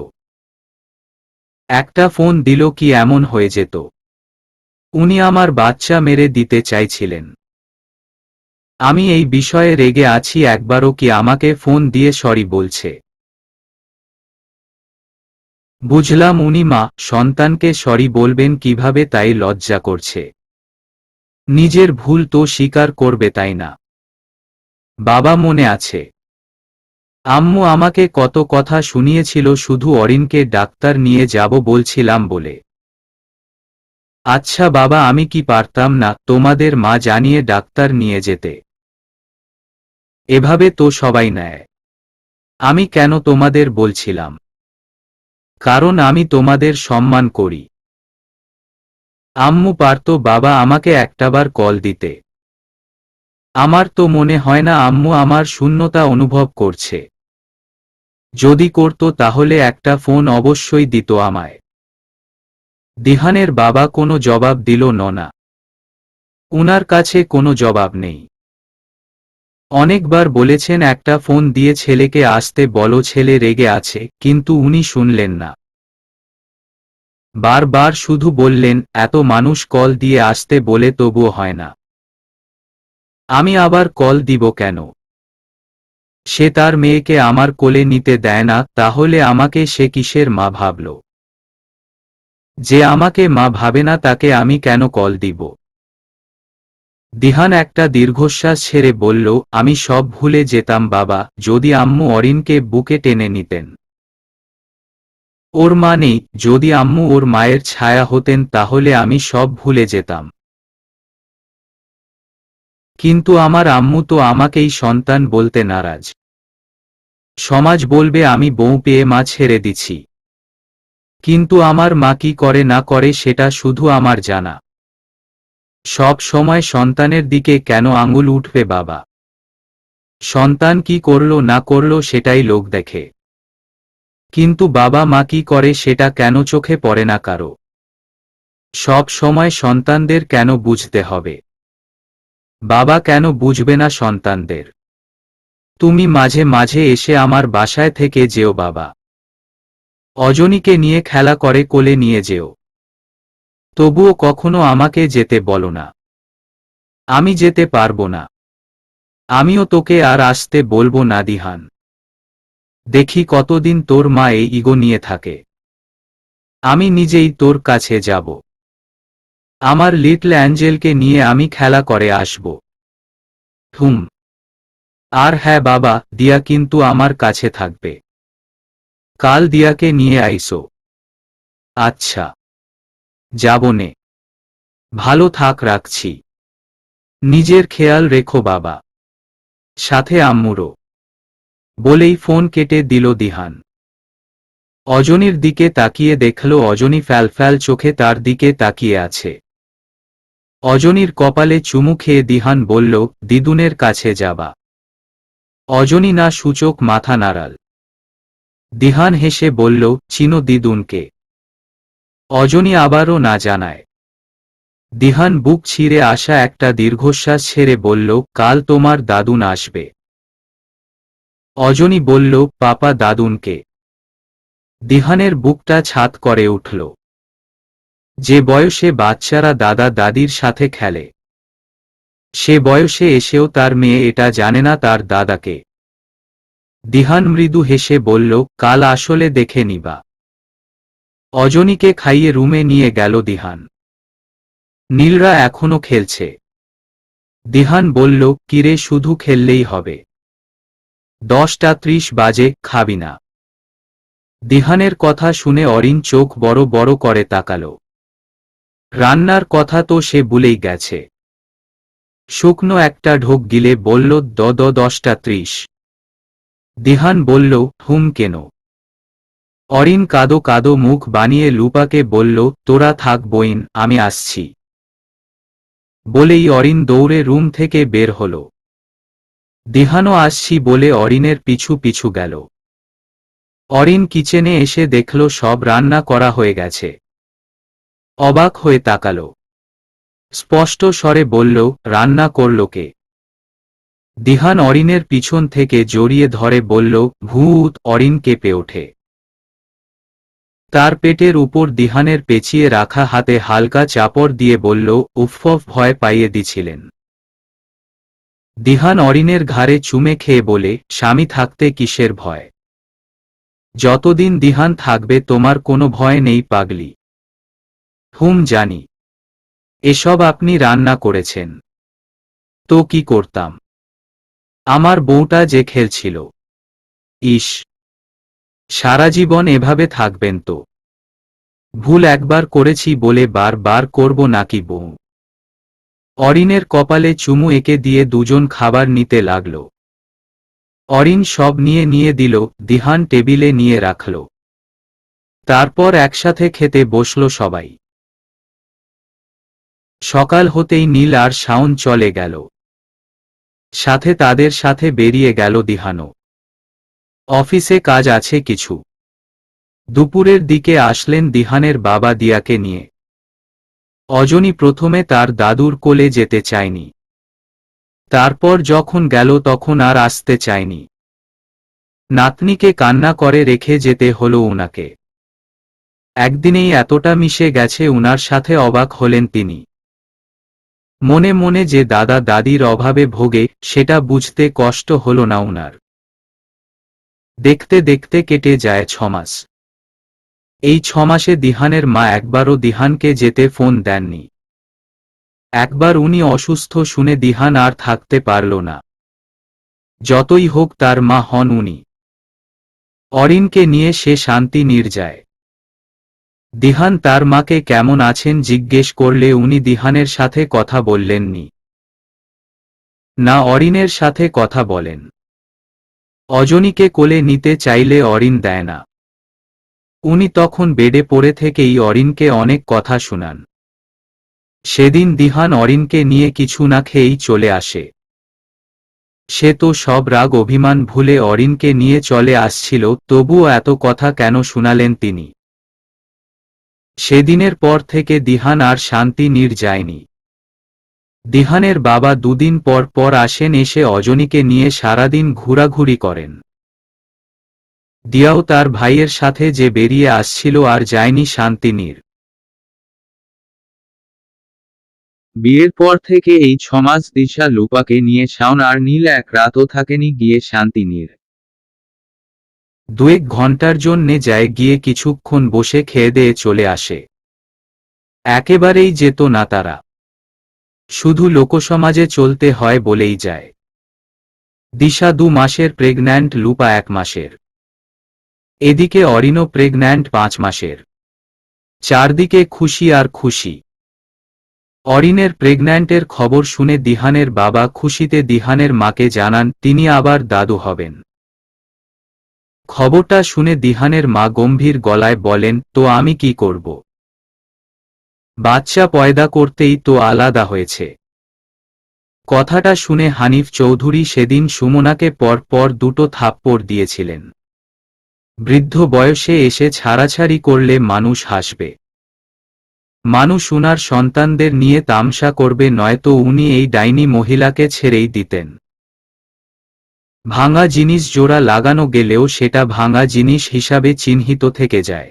একটা ফোন দিল কি এমন হয়ে যেত? উনি আমার বাচ্চা মেরে দিতে চাইছিলেন। আমি এই বিষয়ে রেগে আছি, একবারও কি আমাকে ফোন দিয়ে সরি বলছে? বুঝলাম উনি মা, সন্তানকে সরি বলবেন কিভাবে, তাই লজ্জা করছে। নিজের ভুল তো স্বীকার করবে, তাই না? বাবা মনে আছে? আম্মু আমাকে কত কথা শুনিয়েছিল শুধু অরিনকে ডাক্তার নিয়ে যাব বলছিলাম বলে। আচ্ছা বাবা, আমি কি পারতাম না তোমাদের মা জানিয়ে ডাক্তার নিয়ে যেতে? এভাবে তো সবাই নেয়। আমি কেন তোমাদের বলছিলাম? কারণ আমি তোমাদের সম্মান করি। আম্মু পারতো বাবা আমাকে একটাবার কল দিতে। আমার তো মনে হয় না আম্মু আমার শূন্যতা অনুভব করছে। যদি করত তাহলে একটা ফোন অবশ্যই দিত আমায়। দিহানের বাবা কোনো জবাব দিল না। উনার কাছে কোনো জবাব নেই। অনেকবার বলেছেন একটা ফোন দিয়ে ছেলেকে আসতে বলো, ছেলে রেগে আছে, কিন্তু উনি শুনলেন না। বারবার শুধু বললেন, এত মানুষ কল দিয়ে আসতে বলে তবুও হয় না। আমি আবার কল দিব কেন? সে তার মেয়েকে আমার কোলে নিতে দেয় না, তাহলে আমাকে সে কিসের মা ভাবল? যে আমাকে মা ভাবে না তাকে আমি কেন কল দিব? দিহান একটা দীর্ঘশ্বাস ছেড়ে বলল, আমি সব ভুলে যেতাম বাবা, যদি আম্মু অরিনকে বুকে টেনে নিতেন। ওর মা নেই, যদি আম্মু ওর মায়ের ছায়া হতেন তাহলে আমি সব ভুলে যেতাম। কিন্তু আমার আম্মু তো আমাকেই সন্তান বলতে নারাজ। সমাজ বলবে আমি বউ পেয়ে মা ছেড়ে দিছি। কিন্তু আমার মা কি করে না করে সেটা শুধু আমার জানা। সব সময় সন্তানের দিকে কেন আঙুল উঠবে বাবা? সন্তান কি করলো না করলো সেটাই লোক দেখে। কিন্তু বাবা মা কি করে সেটা কেন চোখে পড়ে না কারো? সব সময় সন্তানদের কেন বুঝতে হবে? বাবা কেন বুঝবে না সন্তানদের? তুমি মাঝে মাঝে এসে আমার বাসায় থেকে যেও বাবা। অজনীকে নিয়ে খেলা করে কোলে নিয়ে যেও। তবুও কখনো আমাকে যেতে বলো না। আমি যেতে পারবো না। আমিও তোকে আর আসতে বলবো না দিহান। দেখি কতদিন তোর মা এই ইগো নিয়ে থাকে। আমি নিজেই তোর কাছে যাব। আমার লিটল অ্যাঞ্জেলকে নিয়ে আমি খেলা করে আসব। হুম। আর হ্যাঁ বাবা, দিয়া কিন্তু আমার কাছে থাকবে। কাল দিয়াকে নিয়ে আইসো। আচ্ছা। যাবনে। ভালো থাক, রাখছি। নিজের খেয়াল রেখো বাবা। সাথে আম্মুরও। বলেই ফোন কেটে দিল দিহান। অজনীর দিকে তাকিয়ে দেখল অজনী ফ্যালফ্যাল চোখে তার দিকে তাকিয়ে আছে। অজনীর কপালে চুমু খেয়ে দিহান বলল, দিদুনের কাছে যাবা। অজনী না সূচক মাথা নাড়াল। দিহান হেসে বলল, চিনো দিদুনকে? অজনী আবারও না জানায়। দিহান বুক ছিঁড়ে আসা একটা দীর্ঘশ্বাস ছেড়ে বলল, কাল তোমার দাদুন আসবে। অজনী বলল, পাপা দাদুনকে? দিহানের বুকটা ছাত করে উঠল। যে বয়সে বাচ্চারা দাদা দাদির সাথে খেলে, সে বয়সে এসেও তার মেয়ে এটা জানে না তার দাদাকে। দিহান মৃদু হেসে বলল, কাল আসলে দেখে নিবা। অজনীকে খাইয়ে রুমে নিয়ে গেল দিহান। নীলরা এখনো খেলছে। দিহান বলল, কিরে, শুধু খেললেই হবে? 10:30 বাজে, খাবি না? দিহানের কথা শুনে অরিন চোখ বড় বড় করে তাকাল। রান্নার কথা তো সে ভুলেই গেছে। শুকনো একটা ঢোক গিলে বলল, 10:30। দিহান বলল, হুম কেন? অরিন কাদো কাদো মুখ বানিয়ে লুপাকে বলল, তোরা থাক বইন, আমি আসছি। বলেই অরিন দৌড়ে রুম থেকে বের হল। দিহানও আসছি বলে অরিনের পিছু পিছু গেল। অরিন কিচেনে এসে দেখল সব রান্না করা হয়ে গেছে। অবাক হয়ে তাকাল। স্পষ্ট স্বরে বলল, রান্না করল কে? দিহান অরিনের পিছন থেকে জড়িয়ে ধরে বলল, ভূত। অরিন কেঁপে ওঠে। তার পেটের উপর দিহানের পেঁচিয়ে রাখা হাতে হালকা চাপড় দিয়ে বলল, উফফ, ভয় পাইয়ে দিছিলেন। দিহান অরিনের ঘাড়ে চুমে খেয়ে বলে, স্বামী থাকতে কিসের ভয়? যতদিন দিহান থাকবে তোমার কোনো ভয় নেই পাগলি। হুম জানি। এসব আপনি রান্না করেছেন। তো কি করতাম? আমার বউটা যে খেলছিল। ইস, সারা জীবন এভাবে থাকবেন তো? ভুল একবার করেছি বলে বারবার করব নাকি বউ? অরিনের কপালে চুমু এঁকে দিয়ে দুজন খাবার নিতে লাগল। অরিন সব নিয়ে নিয়ে দিল, দিহান টেবিলে নিয়ে রাখল। তারপর একসাথে খেতে বসল সবাই। সকাল হতেই নীল আর শাওন চলে গেল। সাথে তাদের সাথে বেরিয়ে গেল দিহানও। অফিসে কাজ আছে কিছু। দুপুরের দিকে আসলেন দিহানের বাবা দিয়াকে নিয়ে। অজনী প্রথমে তার দাদুর কোলে যেতে চায়নি। তারপর যখন গেল তখন আর আসতে চায়নি। নাতনিকে কান্না করে রেখে যেতে হলো উনাকে। একদিনেই এতটা মিশে গেছে উনার সাথে, অবাক হলেন তিনি। মনে মনে যে দাদা দাদির অভাবে ভোগে সেটা বুঝতে কষ্ট হল না উনার। দেখতে দেখতে কেটে যায় 6 মাস। এই 6 মাসে দিহানের মা একবারও দিহানকে যেতে ফোন দেননি। একবার উনি অসুস্থ শুনে দিহান আর থাকতে পারল না। যতই হোক তার মা হন উনি। অরিনকে নিয়ে সে শান্তি নির্যায়। দিহান তার মাকে কেমন আছেন জিজ্ঞেস করলে উনি দিহানের সাথে কথা বললেননি। না অরিনের সাথে কথা বলেন। অজনীকে কোলে নিতে চাইলে অরিন দেয় না। উনি তখন বেডে পড়ে থেকেই অরিনকে অনেক কথা শুনান। সেদিন দিহান অরিনকে নিয়ে কিছু না খেয়েই চলে আসে। সে তো সব রাগ অভিমান ভুলে অরিনকে নিয়ে চলে আসছিল, তবুও এত কথা কেন শুনালেন তিনি? সেদিনের পর থেকে দিহান আর শান্তি নির যায়নি। দিহানের বাবা দুদিন পর পর আসেন, এসে অজনীকে নিয়ে সারাদিন ঘোরাঘুরি করেন। দিয়াও তার ভাইয়ের সাথে যে বেরিয়ে আসছিল আর যায়নি শান্তিনীর। বিয়ের পর থেকে এই 6 মাস দিশা লুপাকে নিয়ে শাওন আর নীল এক রাতও থাকেনি গিয়ে শান্তিনীর। 2-1 ঘন্টার জন্যে যায়, গিয়ে কিছুক্ষণ বসে খেয়ে দিয়ে চলে আসে। একেবারেই যেত না তারা, শুধু লোকসমাজে চলতে হয় বলেই যায়। দিশা 2 মাসের প্রেগন্যান্ট, লুপা 1 মাসের। এদিকে অরিনও প্রেগন্যান্ট 5 মাসের। চারদিকে খুশি আর খুশি। অরিনের প্রেগন্যান্টের খবর শুনে দিহানের বাবা খুশিতে দিহানের মাকে জানান তিনি আবার দাদু হবেন। খবরটা শুনে দিহানের মা গম্ভীর গলায় বলেন, তো আমি কি করব? বাচ্চা পয়দা করতেই তো আলাদা হয়েছে। কথাটা শুনে হানিফ চৌধুরী সেদিন সুমনাকে পর পর 2টো থাপ্পড় দিয়েছিলেন। বৃদ্ধ বয়সে এসে ছাড়াছাড়ি করলে মানুষ হাসবে, মানুষ উনার সন্তানদের নিয়ে তামসা করবে, নয়তো উনি এই ডাইনি মহিলাকে ছেড়েই দিতেন। ভাঙা জিনিস জোড়া লাগানো গেলেও সেটা ভাঙা জিনিস হিসাবে চিহ্নিত থেকে যায়।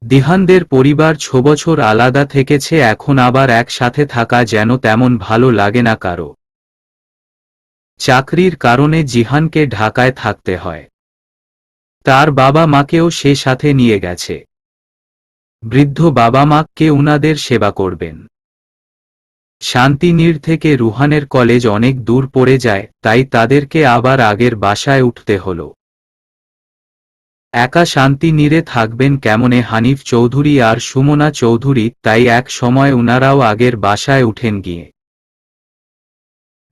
দিহানদের পরিবার 6 বছর আলাদা থেকেছে, এখন আবার একসাথে থাকা যেন তেমন ভালো লাগে না কারো। চাকরির কারণে জিহানকে ঢাকায় থাকতে হয়। তার বাবা মাকেও সে সাথে নিয়ে গেছে। বৃদ্ধ বাবা মাকে উনাদের সেবা করবেন। শান্তিনীর থেকে রুহানের কলেজ অনেক দূর পড়ে যায়, তাই তাদেরকে আবার আগের বাসায় উঠতে হল। একা শান্তিনীরে থাকবেন কেমনে হানিফ চৌধুরী আর সুমনা চৌধুরী, তাই এক সময় উনারাও আগের বাসায় উঠেন গিয়ে।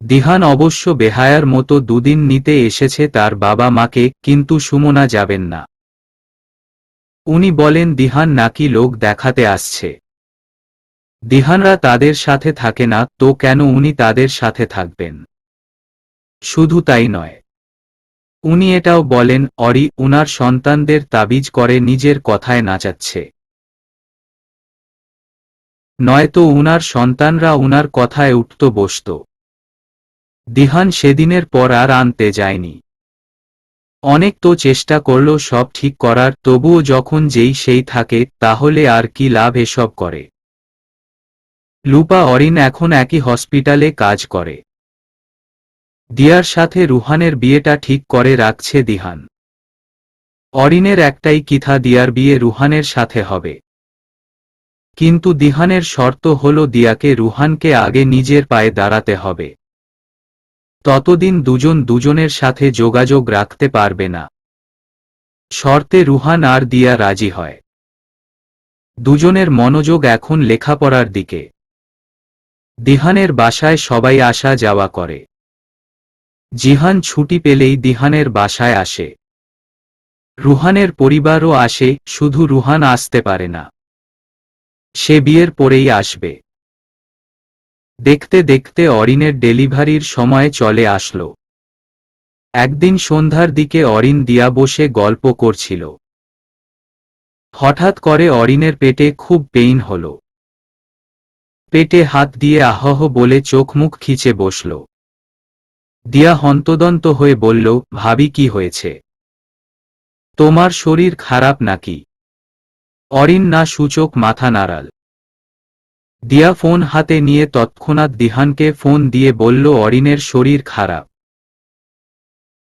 দিহান অবশ্য বেহায়ার মতো 2 দিন নিতে এসেছে তার বাবা মাকে, কিন্তু সুমনা যাবেন না। উনি বলেন দিহান নাকি লোক দেখাতে আসছে। দিহানরা তাদের সাথে থাকে না, তো কেন উনি তাদের সাথে থাকবেন? শুধু তাই নয়, উনি এটাও বলেন অরি উনার সন্তানদের তাবিজ করে নিজের কথায় নাচাচ্ছে, নয়তো উনার সন্তানরা উনার কথায় উঠত বসত। দিহান সেদিনের পর আর আনতে যায়নি। অনেক তো চেষ্টা করল সব ঠিক করার, তবুও যখন যেই সেই থাকে, তাহলে আর কি লাভ এসব করে? লুপা অরিন এখন একই হসপিটালে কাজ করে। দিয়ার সাথে রুহানের বিয়েটা ঠিক করে রাখছে দিহান। অরিনের একটাই কিথা, দিয়ার বিয়ে রুহানের সাথে হবে। কিন্তু দিহানের শর্ত হল দিয়াকে রুহানকে আগে নিজের পায়ে দাঁড়াতে হবে। ততদিন দুজন দুজনের সাথে যোগাযোগ রাখতে পারবে না। শর্তে রুহান আর দিয়া রাজি হয়। দুজনের মনোযোগ এখন লেখাপড়ার দিকে। দিহানের বাসায় সবাই আসা যাওয়া করে। জিহান ছুটি পেলেই দিহানের বাসায় আসে। রুহানের পরিবারও আসে, শুধু রুহান আসতে পারে না। সে বিয়ের পরেই আসবে। দেখতে দেখতে অরিনের ডেলিভারির সময় চলে আসলো। একদিন সন্ধ্যার দিকে অরিন দিয়া বসে গল্প করছিল। হঠাৎ করে অরিনের পেটে খুব পেইন হল। পেটে হাত দিয়ে আহহ বলে চোখ মুখ খিচে বসল। দিয়া হন্তদন্ত হয়ে বলল, ভাবি কি হয়েছে? তোমার শরীর খারাপ নাকি? অরিন না সূচক মাথা নাড়াল। দিয়া ফোন হাতে নিয়ে তৎক্ষণাৎ দিহানকে ফোন দিয়ে বলল অরিনের শরীর খারাপ।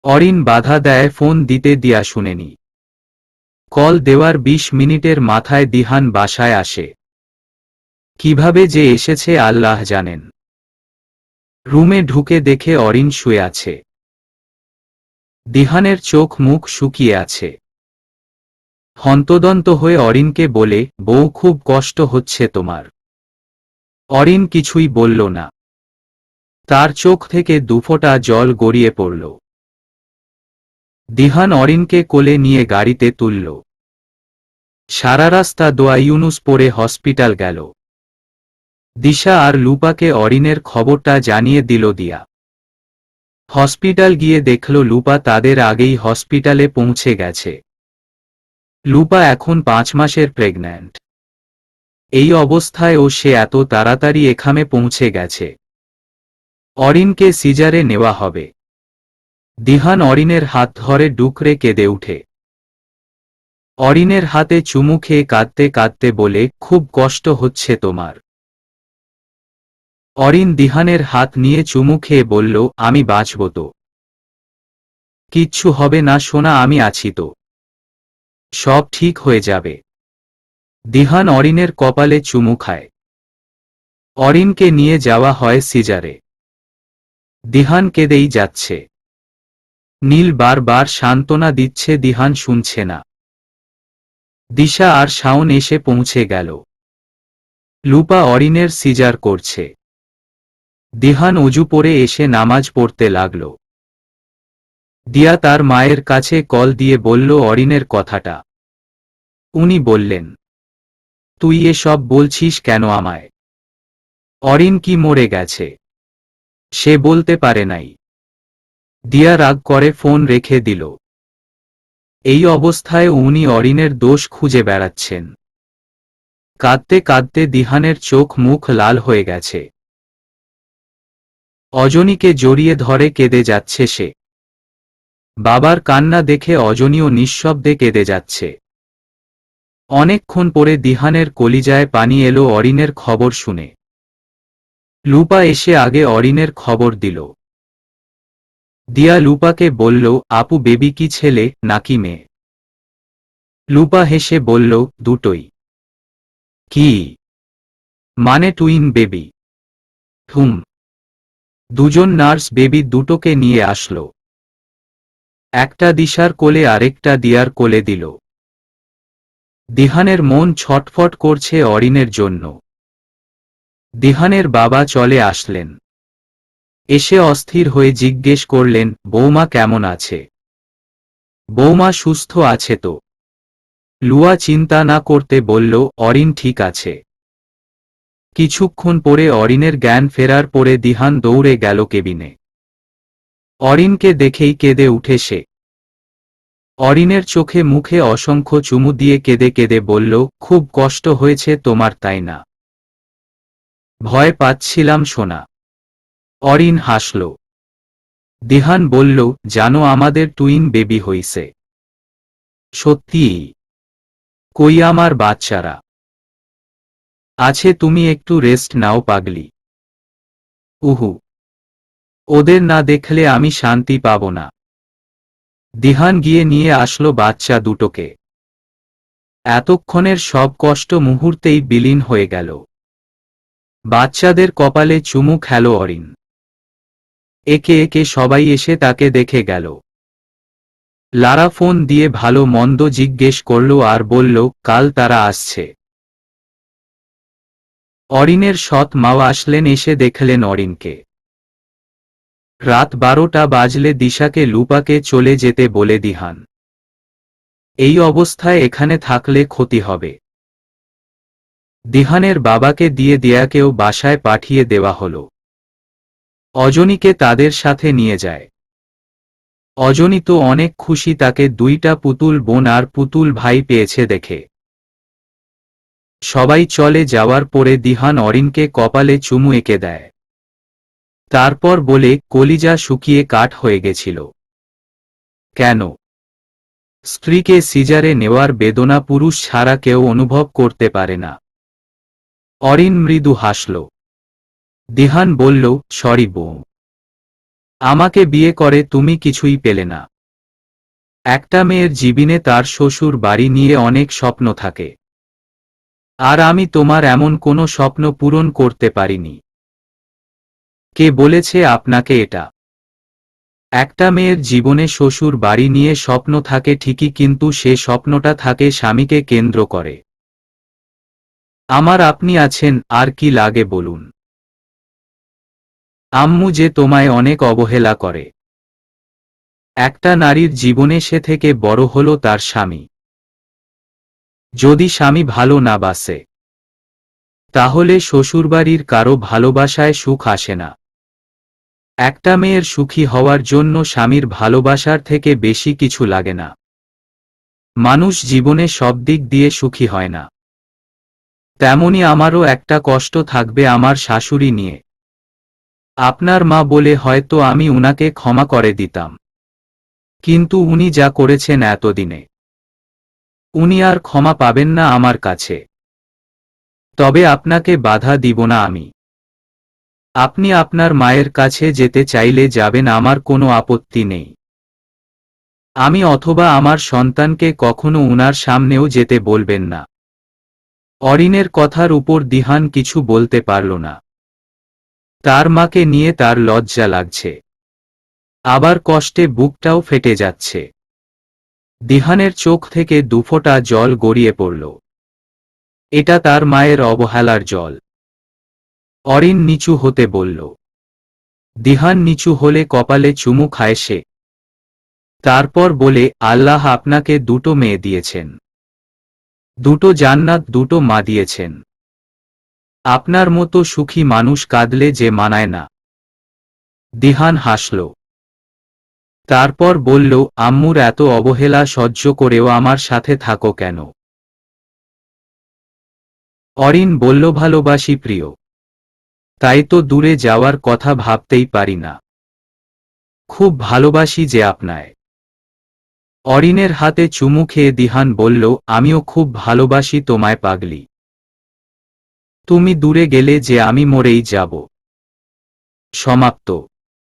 অরিন বাধা দেয়, ফোন দিতে দিয়া শুনেনি। কল দেওয়ার 20 মিনিটের মাথায় দিহান বাসায় আসে। কিভাবে যে এসেছে আল্লাহ জানেন। রুমে ঢুকে দেখে অরিন শুয়ে আছে। দিহানের চোখ মুখ শুকিয়ে আছে। হন্তদন্ত হয়ে অরিনকে বলে, বউ খুব কষ্ট হচ্ছে তোমার। অরিন কিছুই বলল না। তার চোখ থেকে 2 ফোঁটা জল গড়িয়ে পড়ল। দিহান অরিনকে কোলে নিয়ে গাড়িতে তুলল। সারা রাস্তা দোয়া ইউনুস পড়ে হসপিটাল গেল। দিশা আর লুপাকে অরিনের খবরটা জানিয়ে দিল দিয়া। হসপিটাল গিয়ে দেখল লুপা তাদের আগেই হসপিটালে পৌঁছে গেছে। লুপা এখন 5 মাসের প্রেগন্যান্ট। এই অবস্থায়ও সে এত তাড়াতাড়ি এখানে পৌঁছে গেছে। অরিনকে সিজারে নেওয়া হবে। দিহান অরিনের হাত ধরে ডুকরে কেঁদে উঠে। অরিনের হাতে চুমু খেয়ে কাঁদতে কাঁদতে বলে, খুব কষ্ট হচ্ছে তোমার। অরিন দিহানের হাত নিয়ে চুমু খেয়ে বলল, আমি বাঁচব তো। কিচ্ছু হবে না সোনা, আমি আছি তো। সব ঠিক হয়ে যাবে। দিহান অরিনের কপালে চুমু খায়। অরিনকে নিয়ে যাওয়া হয় সিজারে। দিহান কেঁদেই যাচ্ছে। নীল বারবার সান্ত্বনা দিচ্ছে, দিহান শুনছে না। দিশা আর শাওন এসে পৌঁছে গেল। লুপা অরিনের সিজার করছে। দিহান অজু পরে এসে নামাজ পড়তে লাগল। দিয়া তার মায়ের কাছে কল দিয়ে বলল অরিনের কথাটা। উনি বললেন, তুই এসব বলছিস কেন আমায়? অরিন কি মরে গেছে? সে বলতে পারে নাই। দিয়া রাগ করে ফোন রেখে দিল। এই অবস্থায় উনি অরিনের দোষ খুঁজে বেড়াচ্ছেন। কাঁদতে কাঁদতে দিহানের চোখ মুখ লাল হয়ে গেছে। অজনীকে জড়িয়ে ধরে কেঁদে যাচ্ছে সে। বাবার কান্না দেখে অজনীও নিঃশব্দে কেঁদে যাচ্ছে। অনেকক্ষণ পরে দিহানের কলিজায় পানি এলো অরিনের খবর শুনে। লুপা এসে আগে অরিনের খবর দিল। দিয়া লুপাকে বলল, আপু বেবি কি ছেলে নাকি মেয়ে? লুপা হেসে বলল, দুটোই। কি মানে টুইন বেবি? হুম। দুজন নার্স বেবি দুটোকে নিয়ে আসলো। একটা দিশার কোলে আরেকটা দিয়ার কোলে দিল। দিহানের মন ছটফট করছে অরিনের জন্য। দিহানের বাবা চলে আসলেন। এসে অস্থির হয়ে জিজ্ঞেস করলেন, বৌমা কেমন আছে? বৌমা সুস্থ আছে তো? লুয়া চিন্তা না করতে বলল, অরিন ঠিক আছে। কিছুক্ষণ পরে অরিনের জ্ঞান ফেরার পরে দিহান দৌড়ে গেল কেবিনে। অরিনকে দেখেই কেঁদে উঠে সে। অরিনের চোখে মুখে অসংখ্য চুমু দিয়ে কেঁদে কেঁদে বলল, খুব কষ্ট হয়েছে তোমার তাই না? ভয় পাচ্ছিলাম সোনা। অরিন হাসল। দিহান বলল, জানো আমাদের টুইন বেবি হইছে। সত্যিই? কই আমার বাচ্চারা? আছে, তুমি একটু রেস্ট নাও পাগলি। উহু, ওদের না দেখলে আমি শান্তি পাব না। দিহান গিয়ে নিয়ে আসলো বাচ্চা দুটোকে। এতক্ষণের সব কষ্ট মুহূর্তেই বিলীন হয়ে গেল। বাচ্চাদের কপালে চুমু খেল অরিন। একে একে সবাই এসে তাকে দেখে গেল। লারা ফোন দিয়ে ভালো মন্দ জিজ্ঞেস করল আর বলল, কাল তারা আসছে। অরিনের সৎ মাও আসলেন, এসে দেখলেন অরিনকে। রাত 12টা বাজলে দিশাকে লুপাকে চলে যেতে বলে দিহান। এই অবস্থায় এখানে থাকলে ক্ষতি হবে। দিহানের বাবাকে দিয়ে দিয়াকেও বাসায় পাঠিয়ে দেওয়া হল। অজনীকে তাদের সাথে নিয়ে যায়। অজনী তো অনেক খুশি, তাকে দুইটা পুতুল বোন আর পুতুল ভাই পেয়েছে দেখে। সবাই চলে যাওয়ার পরে দিহান অরিনকে কপালে চুমু এঁকে দেয়। তারপর বলে, কলিজা শুকিয়ে কাঠ হয়ে গেছিল। কেন? স্ত্রীকে সিজারে নেওয়ার বেদনা পুরুষ ছাড়া কেউ অনুভব করতে পারে না। অরিন মৃদু হাসল। দিহান বলল, সরি বউ। আমাকে বিয়ে করে তুমি কিছুই পেলে না। একটা মেয়ের জীবনে তার শ্বশুর বাড়ি নিয়ে অনেক স্বপ্ন থাকে। আর আমি তোমার এমন কোনো স্বপ্ন পূরণ করতে পারিনি। কে বলেছে আপনাকে এটা? একটা মেয়ের জীবনে শ্বশুর বাড়ি নিয়ে স্বপ্ন থাকে ঠিকই, কিন্তু সে স্বপ্নটা থাকে স্বামীকে কেন্দ্র করে। আমার আপনি আছেন, আর কি লাগে বলুন? আম্মু যে তোমায় অনেক অবহেলা করে। একটা নারীর জীবনে সে থেকে বড় হলো তার স্বামী। যদি স্বামী ভালো না বাসে, তাহলে শ্বশুরবাড়ির কারো ভালোবাসায় সুখ আসে না। একটা মেয়ের সুখী হওয়ার জন্য স্বামীর ভালোবাসার থেকে বেশি কিছু লাগে না। মানুষ জীবনে সব দিক দিয়ে সুখী হয় না। তেমনি আমারও একটা কষ্ট থাকবে আমার শাশুড়ি নিয়ে। আপনার মা বলে হয়তো আমি উনাকে ক্ষমা করে দিতাম, কিন্তু উনি যা করেছেন এতদিনে, উনি আর ক্ষমা পাবেন না আমার কাছে। তবে আপনাকে বাধা দিব না আমি। আপনি আপনার মায়ের কাছে যেতে চাইলে যাবেন, আমার কোনো আপত্তি নেই। আমি অথবা আমার সন্তানকে কখনো উনার সামনেও যেতে বলবেন না। অরিনের কথার উপর দিহান কিছু বলতে পারল না। তার মাকে নিয়ে তার লজ্জা লাগছে, আবার কষ্টে বুকটাও ফেটে যাচ্ছে। দিহানের চোখ থেকে দুফোঁটা জল গড়িয়ে পড়ল। এটা তার মায়ের অবহেলার জল। অরিন নিচু হতে বলল। দিহান নিচু হলে কপালে চুমু খায় সে। তারপর বলে, আল্লাহ আপনাকে দুটো মেয়ে দিয়েছেন, দুটো জান্নাত, দুটো মা দিয়েছেন। আপনার মতো সুখী মানুষ কাঁদলে যে মানায় না। দিহান হাসল। তারপর বলল, আম্মুর এত অবহেলা সহ্য করেও আমার সাথে থাকো কেন? অরিন বলল, ভালোবাসি প্রিয়, তাই তো দূরে যাওয়ার কথা ভাবতেই পারি না। খুব ভালোবাসি যে আপনায়। অরিনের হাতে চুমু খেয়ে দিহান বলল, আমিও খুব ভালোবাসি তোমায় পাগলি। তুমি দূরে গেলে যে আমি মরেই যাব। সমাপ্ত।